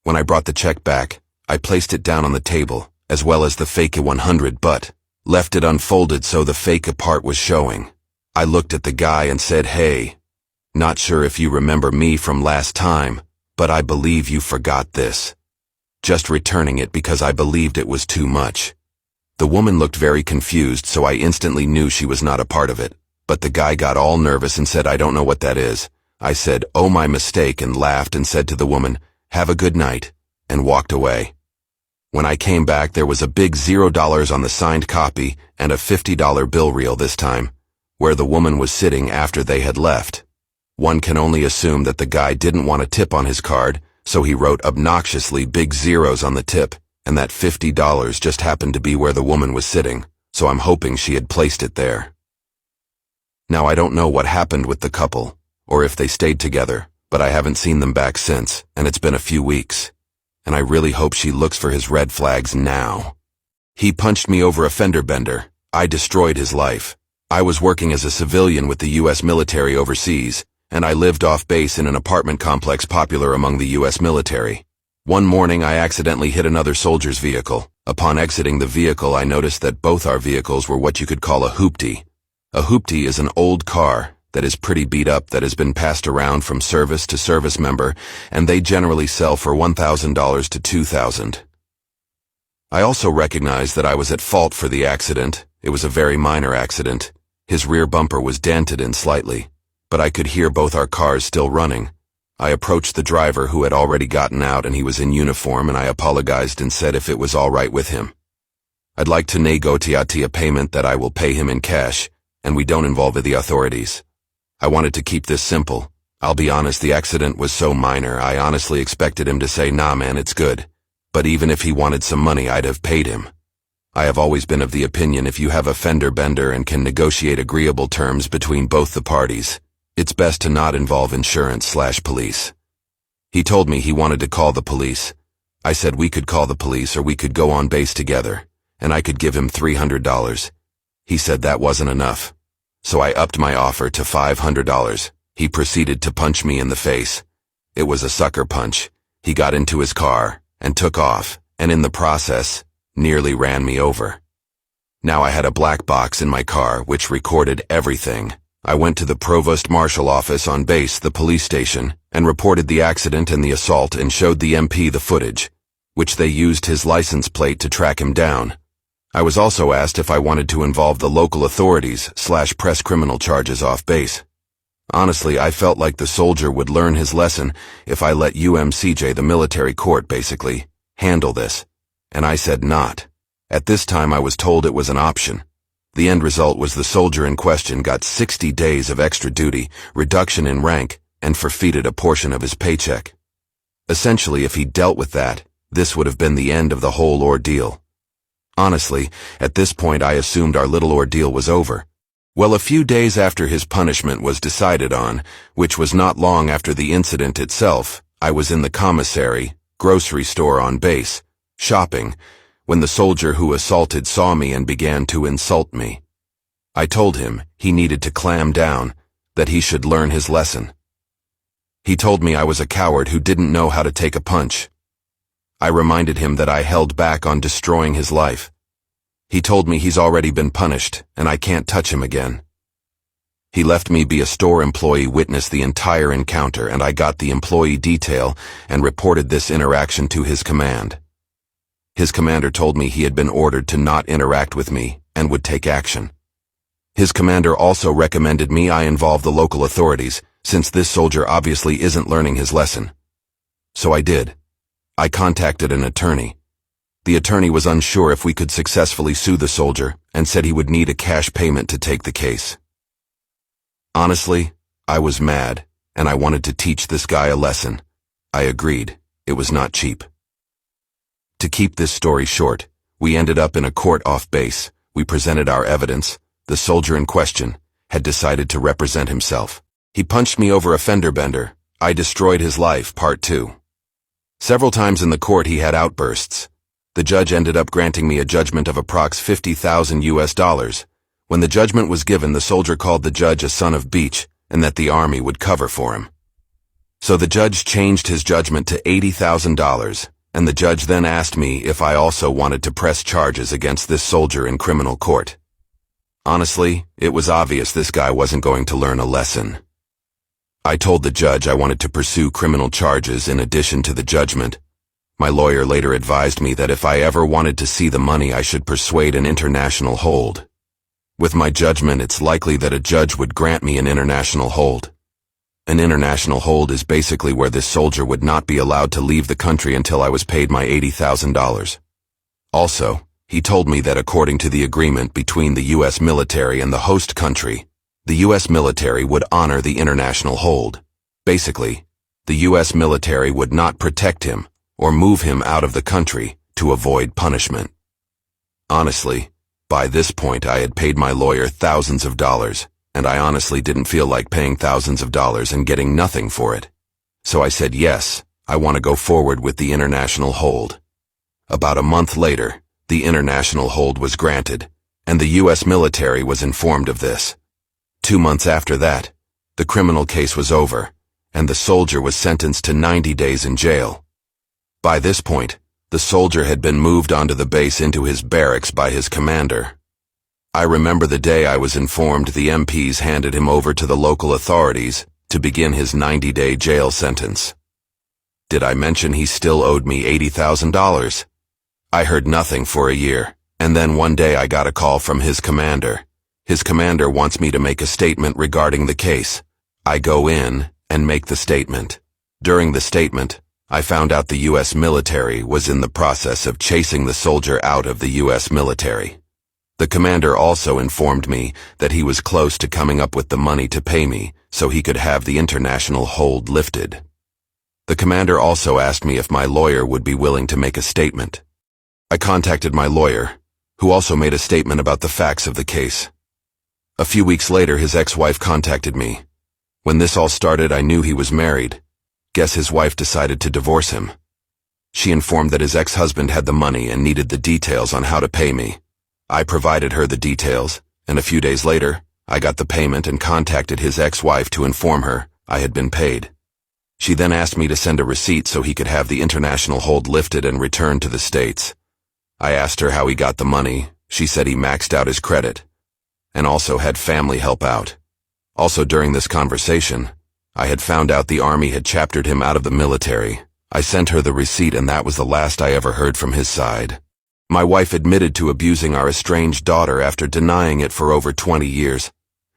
When I brought the check back, I placed it down on the table, as well as the fake 100, but left it unfolded so the fake part was showing. I looked at the guy and said, "Hey, not sure if you remember me from last time, but I believe you forgot this." Just returning it because I believed it was too much. The woman looked very confused, so I instantly knew she was not a part of it, but the guy got all nervous and said, "I don't know what that is." I said, "Oh, my mistake," and laughed and said to the woman, "Have a good night," and walked away. When I came back, there was a big $0 on the signed copy and a $50 bill reel this time, where the woman was sitting after they had left. One can only assume that the guy didn't want a tip on his card, so he wrote obnoxiously big zeros on the tip, and that $50 just happened to be where the woman was sitting, so I'm hoping she had placed it there. Now I don't know what happened with the couple, or if they stayed together, but I haven't seen them back since, and it's been a few weeks. And I really hope she looks for his red flags now. He punched me over a fender bender. I destroyed his life. I was working as a civilian with the U.S. military overseas, and I lived off base in an apartment complex popular among the U.S. military. One morning I accidentally hit another soldier's vehicle. Upon exiting the vehicle, I noticed that both our vehicles were what you could call a hoopty. A hoopty is an old car that is pretty beat up that has been passed around from service to service member, and they generally sell for $1,000 to $2,000. I also recognized that I was at fault for the accident. It was a very minor accident. His rear bumper was dented in slightly, but I could hear both our cars still running. I approached the driver who had already gotten out, and he was in uniform, and I apologized and said if it was all right with him. I'd like to negotiate a payment that I will pay him in cash, and we don't involve the authorities. I wanted to keep this simple. I'll be honest, the accident was so minor, I honestly expected him to say, "Nah man, it's good." But even if he wanted some money, I'd have paid him. I have always been of the opinion if you have a fender bender and can negotiate agreeable terms between both the parties, it's best to not involve insurance/police. He told me he wanted to call the police. I said we could call the police or we could go on base together, and I could give him $300. He said that wasn't enough. so I upped my offer to $500. He proceeded to punch me in the face. It was a sucker punch. He got into his car and took off, and in the process, nearly ran me over. Now I had a black box in my car which recorded everything. I went to the provost marshal office on base, the police station, and reported the accident and the assault and showed the MP the footage, which they used his license plate to track him down. I was also asked if I wanted to involve the local authorities / press criminal charges off base. Honestly, I felt like the soldier would learn his lesson if I let UMCJ, the military court basically, handle this. And I said not. At this time I was told it was an option. The end result was the soldier in question got 60 days of extra duty, reduction in rank, and forfeited a portion of his paycheck. Essentially, if he dealt with that, this would have been the end of the whole ordeal. Honestly, at this point I assumed our little ordeal was over. Well, a few days after his punishment was decided on, which was not long after the incident itself, I was in the commissary, grocery store on base, shopping, when the soldier who assaulted saw me and began to insult me. I told him he needed to clam down, that he should learn his lesson. He told me I was a coward who didn't know how to take a punch. I reminded him that I held back on destroying his life. He told me he's already been punished, and I can't touch him again. He left me be a store employee witness the entire encounter, and I got the employee detail and reported this interaction to his command. His commander told me he had been ordered to not interact with me and would take action. His commander also recommended me I involve the local authorities, since this soldier obviously isn't learning his lesson. So I did. I contacted an attorney. The attorney was unsure if we could successfully sue the soldier and said he would need a cash payment to take the case. Honestly, I was mad, and I wanted to teach this guy a lesson. I agreed. It was not cheap. To keep this story short, we ended up in a court off base. We presented our evidence. The soldier in question had decided to represent himself. He punched me over a fender bender. I destroyed his life, part 2. Several times in the court he had outbursts. The judge ended up granting me a judgment of approx $50,000. When the judgment was given, the soldier called the judge a son of bitch and that the army would cover for him. So the judge changed his judgment to $80,000, and the judge then asked me if I also wanted to press charges against this soldier in criminal court. Honestly, it was obvious this guy wasn't going to learn a lesson. I told the judge I wanted to pursue criminal charges in addition to the judgment. My lawyer later advised me that if I ever wanted to see the money, I should persuade an international hold. With my judgment, it's likely that a judge would grant me an international hold. An international hold is basically where this soldier would not be allowed to leave the country until I was paid my $80,000. Also, he told me that according to the agreement between the U.S. military and the host country, the U.S. military would honor the international hold. Basically, the U.S. military would not protect him or move him out of the country to avoid punishment. Honestly, by this point I had paid my lawyer thousands of dollars, and I honestly didn't feel like paying thousands of dollars and getting nothing for it. So I said yes, I want to go forward with the international hold. About a month later, the international hold was granted, and the U.S. military was informed of this. 2 months after that, the criminal case was over, and the soldier was sentenced to 90 days in jail. By this point, the soldier had been moved onto the base into his barracks by his commander. I remember the day I was informed the MPs handed him over to the local authorities to begin his 90-day jail sentence. Did I mention he still owed me $80,000? I heard nothing for a year, and then one day I got a call from his commander. His commander wants me to make a statement regarding the case. I go in and make the statement. During the statement, I found out the U.S. military was in the process of chasing the soldier out of the U.S. military. The commander also informed me that he was close to coming up with the money to pay me so he could have the international hold lifted. The commander also asked me if my lawyer would be willing to make a statement. I contacted my lawyer, who also made a statement about the facts of the case. A few weeks later, his ex-wife contacted me. When this all started, I knew he was married. Guess his wife decided to divorce him. She informed that his ex-husband had the money and needed the details on how to pay me. I provided her the details, and a few days later, I got the payment and contacted his ex-wife to inform her I had been paid. She then asked me to send a receipt so he could have the international hold lifted and returned to the States. I asked her how he got the money. She said he maxed out his credit, and also had family help out. Also during this conversation, I had found out the army had chaptered him out of the military. I sent her the receipt and that was the last I ever heard from his side. My wife admitted to abusing our estranged daughter after denying it for over 20 years,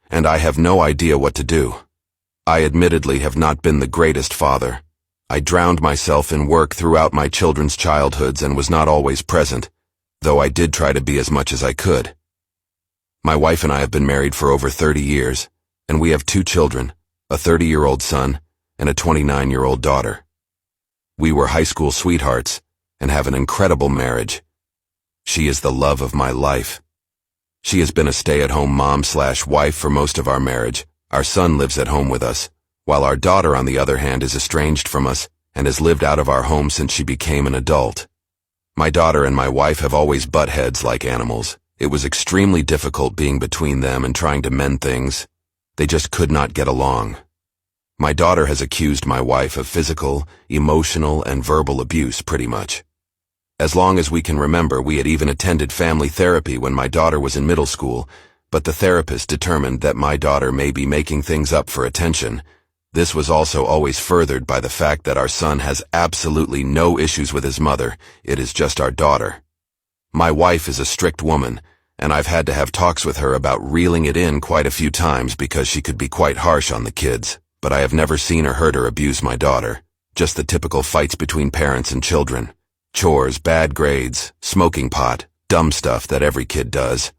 and I have no idea what to do. I admittedly have not been the greatest father. I drowned myself in work throughout my children's childhoods and was not always present, though I did try to be as much as I could. My wife and I have been married for over 30 years, and we have 2 children, a 30-year-old son and a 29-year-old daughter. We were high school sweethearts and have an incredible marriage. She is the love of my life. She has been a stay-at-home mom/wife for most of our marriage. Our son lives at home with us, while our daughter, on the other hand, is estranged from us and has lived out of our home since she became an adult. My daughter and my wife have always butt heads like animals. It was extremely difficult being between them and trying to mend things. They just could not get along. My daughter has accused my wife of physical, emotional, and verbal abuse pretty much. As long as we can remember, we had even attended family therapy when my daughter was in middle school, but the therapist determined that my daughter may be making things up for attention. This was also always furthered by the fact that our son has absolutely no issues with his mother. It is just our daughter. My wife is a strict woman, and I've had to have talks with her about reeling it in quite a few times because she could be quite harsh on the kids, but I have never seen or heard her abuse my daughter. Just the typical fights between parents and children. Chores, bad grades, smoking pot, dumb stuff that every kid does.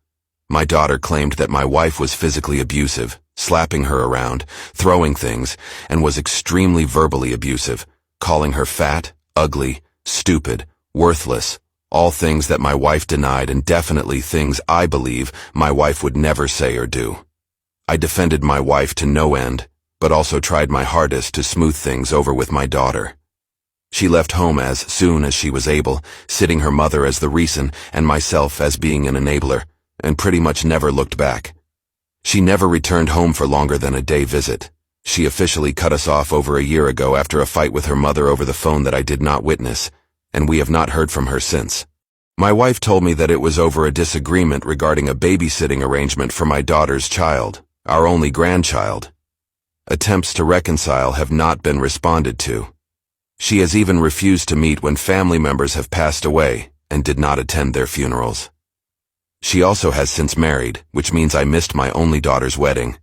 My daughter claimed that my wife was physically abusive, slapping her around, throwing things, and was extremely verbally abusive, calling her fat, ugly, stupid, worthless, all things that my wife denied and definitely things I believe my wife would never say or do. I defended my wife to no end, but also tried my hardest to smooth things over with my daughter. She left home as soon as she was able, citing her mother as the reason and myself as being an enabler, and pretty much never looked back. She never returned home for longer than a day visit. She officially cut us off over a year ago after a fight with her mother over the phone that I did not witness, and we have not heard from her since. My wife told me that it was over a disagreement regarding a babysitting arrangement for my daughter's child, our only grandchild. Attempts to reconcile have not been responded to. She has even refused to meet when family members have passed away and did not attend their funerals. She also has since married, which means I missed my only daughter's wedding,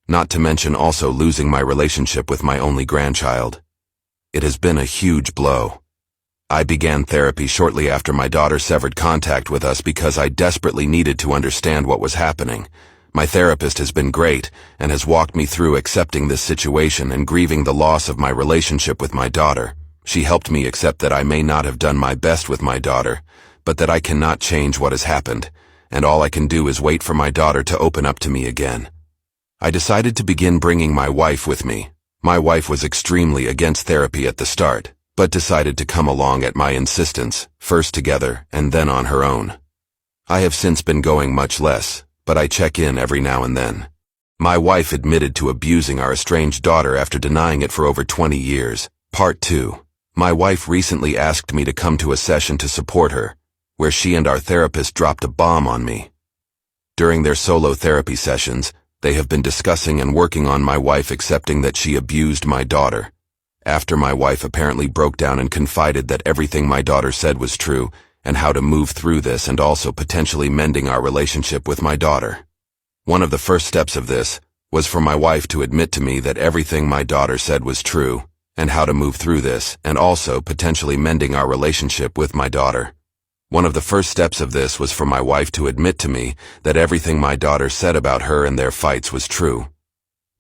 not to mention also losing my relationship with my only grandchild. It has been a huge blow. I began therapy shortly after my daughter severed contact with us because I desperately needed to understand what was happening. My therapist has been great and has walked me through accepting this situation and grieving the loss of my relationship with my daughter. She helped me accept that I may not have done my best with my daughter, but that I cannot change what has happened, and all I can do is wait for my daughter to open up to me again. I decided to begin bringing my wife with me. My wife was extremely against therapy at the start, but decided to come along at my insistence, first together and then on her own. I have since been going much less, but I check in every now and then. My wife admitted to abusing our estranged daughter after denying it for over 20 years. Part 2. My wife recently asked me to come to a session to support her, where she and our therapist dropped a bomb on me. During their solo therapy sessions, they have been discussing and working on my wife accepting that she abused my daughter. After my wife apparently broke down and confided that everything my daughter said was true, and how to move through this and also potentially mending our relationship with my daughter. One of the first steps of this was for my wife to admit to me that everything my daughter said was true, and how to move through this, and also potentially mending our relationship with my daughter. One of the first steps of this was for my wife to admit to me that everything my daughter said about her and their fights was true.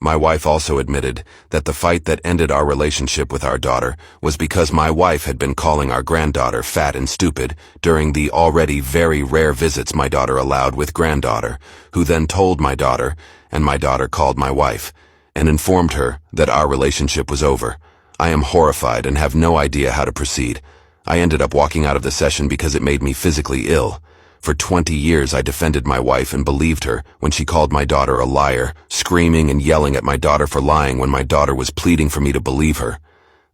My wife also admitted that the fight that ended our relationship with our daughter was because my wife had been calling our granddaughter fat and stupid during the already very rare visits my daughter allowed with granddaughter, who then told my daughter, and my daughter called my wife, and informed her that our relationship was over. I am horrified and have no idea how to proceed. I ended up walking out of the session because it made me physically ill. For 20 years I defended my wife and believed her when she called my daughter a liar, screaming and yelling at my daughter for lying when my daughter was pleading for me to believe her.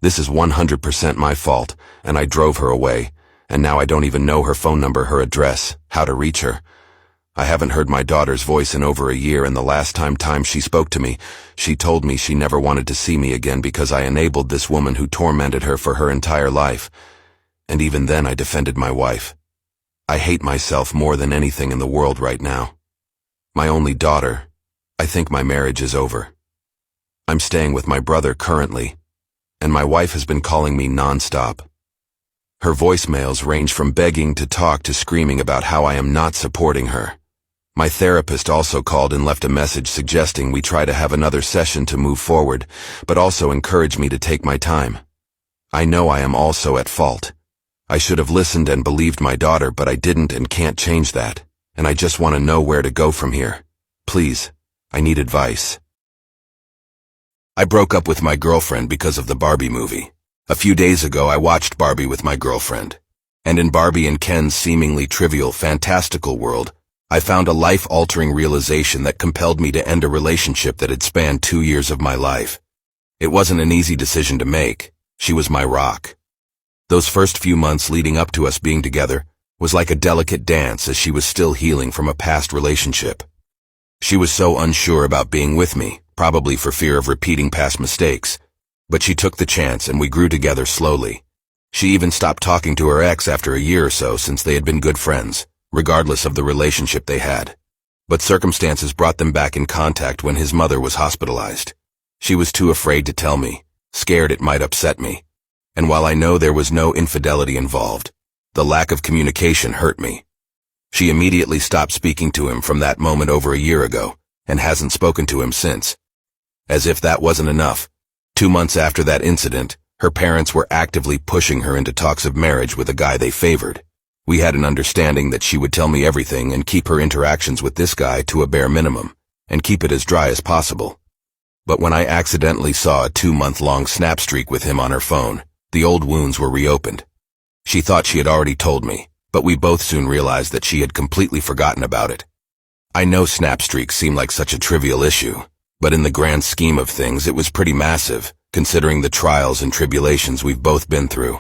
This is 100% my fault, and I drove her away, and now I don't even know her phone number, her address, how to reach her. I haven't heard my daughter's voice in over a year, and the last time she spoke to me, she told me she never wanted to see me again because I enabled this woman who tormented her for her entire life. And even then I defended my wife. I hate myself more than anything in the world right now. My only daughter. I think my marriage is over. I'm staying with my brother currently, and my wife has been calling me nonstop. Her voicemails range from begging to talk to screaming about how I am not supporting her. My therapist also called and left a message suggesting we try to have another session to move forward, but also encouraged me to take my time. I know I am also at fault. I should have listened and believed my daughter, but I didn't and can't change that, and I just want to know where to go from here. Please, I need advice. I broke up with my girlfriend because of the Barbie movie. A few days ago I watched Barbie with my girlfriend, and in Barbie and Ken's seemingly trivial, fantastical world, I found a life-altering realization that compelled me to end a relationship that had spanned 2 years of my life. It wasn't an easy decision to make. She was my rock. Those first few months leading up to us being together was like a delicate dance as she was still healing from a past relationship. She was so unsure about being with me, probably for fear of repeating past mistakes, but she took the chance and we grew together slowly. She even stopped talking to her ex after a year or so since they had been good friends, regardless of the relationship they had. But circumstances brought them back in contact when his mother was hospitalized. She was too afraid to tell me, scared it might upset me. And while I know there was no infidelity involved, the lack of communication hurt me. She immediately stopped speaking to him from that moment over a year ago, and hasn't spoken to him since. As if that wasn't enough, 2 months after that incident, her parents were actively pushing her into talks of marriage with a guy they favored. We had an understanding that she would tell me everything and keep her interactions with this guy to a bare minimum, and keep it as dry as possible. But when I accidentally saw a 2-month-long snap streak with him on her phone, the old wounds were reopened. She thought she had already told me, but we both soon realized that she had completely forgotten about it. I know snap streaks seem like such a trivial issue, but in the grand scheme of things it was pretty massive, considering the trials and tribulations we've both been through.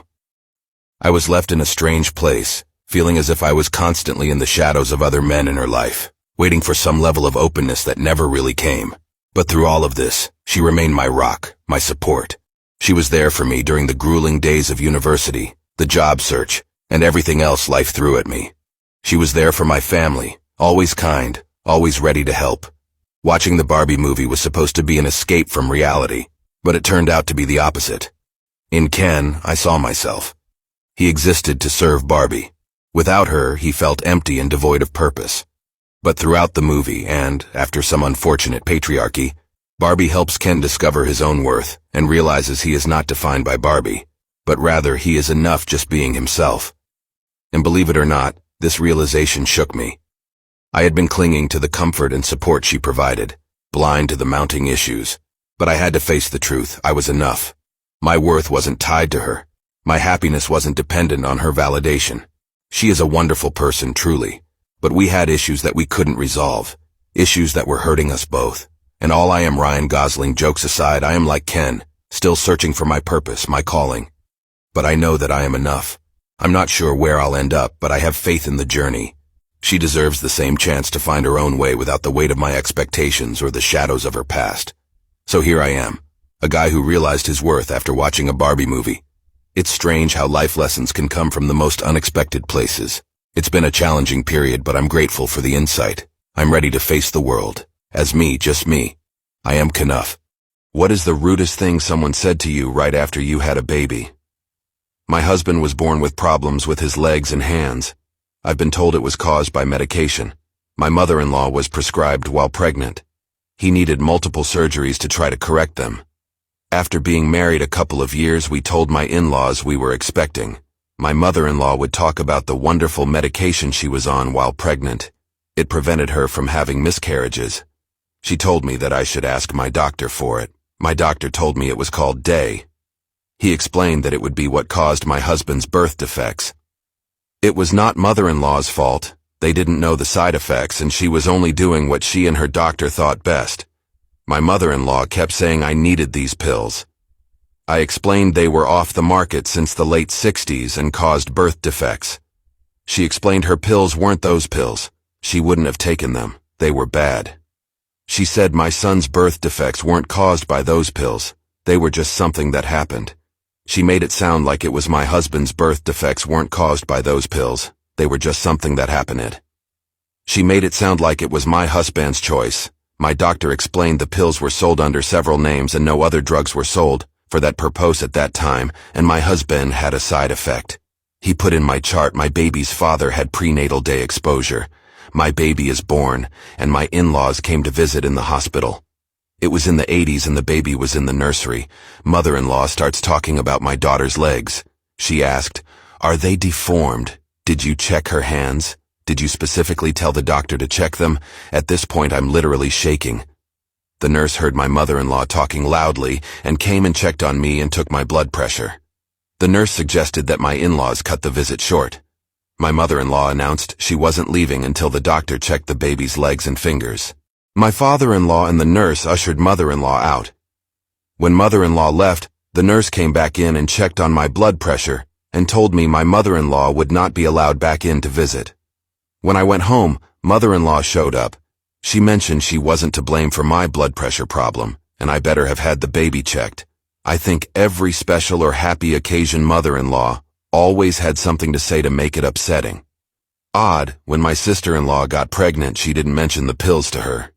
I was left in a strange place, feeling as if I was constantly in the shadows of other men in her life, waiting for some level of openness that never really came. But through all of this, she remained my rock, my support. She was there for me during the grueling days of university, the job search, and everything else life threw at me. She was there for my family, always kind, always ready to help. Watching the Barbie movie was supposed to be an escape from reality, but it turned out to be the opposite. In Ken, I saw myself. He existed to serve Barbie. Without her, he felt empty and devoid of purpose. But throughout the movie, and after some unfortunate patriarchy, Barbie helps Ken discover his own worth and realizes he is not defined by Barbie, but rather he is enough just being himself. And believe it or not, this realization shook me. I had been clinging to the comfort and support she provided, blind to the mounting issues, but I had to face the truth. I was enough. My worth wasn't tied to her. My happiness wasn't dependent on her validation. She is a wonderful person, truly, but we had issues that we couldn't resolve, issues that were hurting us both. And all I am, Ryan Gosling, jokes aside, I am like Ken, still searching for my purpose, my calling. But I know that I am enough. I'm not sure where I'll end up, but I have faith in the journey. She deserves the same chance to find her own way without the weight of my expectations or the shadows of her past. So here I am, a guy who realized his worth after watching a Barbie movie. It's strange how life lessons can come from the most unexpected places. It's been a challenging period, but I'm grateful for the insight. I'm ready to face the world. As me, just me. I am Knuff. What is the rudest thing someone said to you right after you had a baby? My husband was born with problems with his legs and hands. I've been told it was caused by medication. My mother-in-law was prescribed while pregnant. He needed multiple surgeries to try to correct them. After being married a couple of years, we told my in-laws we were expecting. My mother-in-law would talk about the wonderful medication she was on while pregnant. It prevented her from having miscarriages. She told me that I should ask my doctor for it. My doctor told me it was called Day. He explained that it would be what caused my husband's birth defects. It was not mother-in-law's fault. They didn't know the side effects, and she was only doing what she and her doctor thought best. My mother-in-law kept saying I needed these pills. I explained they were off the market since the late 60s and caused birth defects. She explained her pills weren't those pills. She wouldn't have taken them. They were bad. She said my son's birth defects weren't caused by those pills. They were just something that happened. She made it sound like it was my husband's birth defects weren't caused by those pills. They were just something that happened. She made it sound like it was my husband's choice. My doctor explained the pills were sold under several names and no other drugs were sold for that purpose at that time, and my husband had a side effect. He put in my chart my baby's father had prenatal day exposure. My baby is born, and my in-laws came to visit in the hospital. It was in the 80s and the baby was in the nursery. Mother-in-law starts talking about my daughter's legs. She asked, "Are they deformed? Did you check her hands? Did you specifically tell the doctor to check them?" At this point, I'm literally shaking. The nurse heard my mother-in-law talking loudly and came and checked on me and took my blood pressure. The nurse suggested that my in-laws cut the visit short. My mother-in-law announced she wasn't leaving until the doctor checked the baby's legs and fingers. My father-in-law and the nurse ushered mother-in-law out. When mother-in-law left, the nurse came back in and checked on my blood pressure and told me my mother-in-law would not be allowed back in to visit. When I went home, mother-in-law showed up. She mentioned she wasn't to blame for my blood pressure problem, and I better have had the baby checked. I think every special or happy occasion mother-in-law always had something to say to make it upsetting. Odd, when my sister-in-law got pregnant, she didn't mention the pills to her.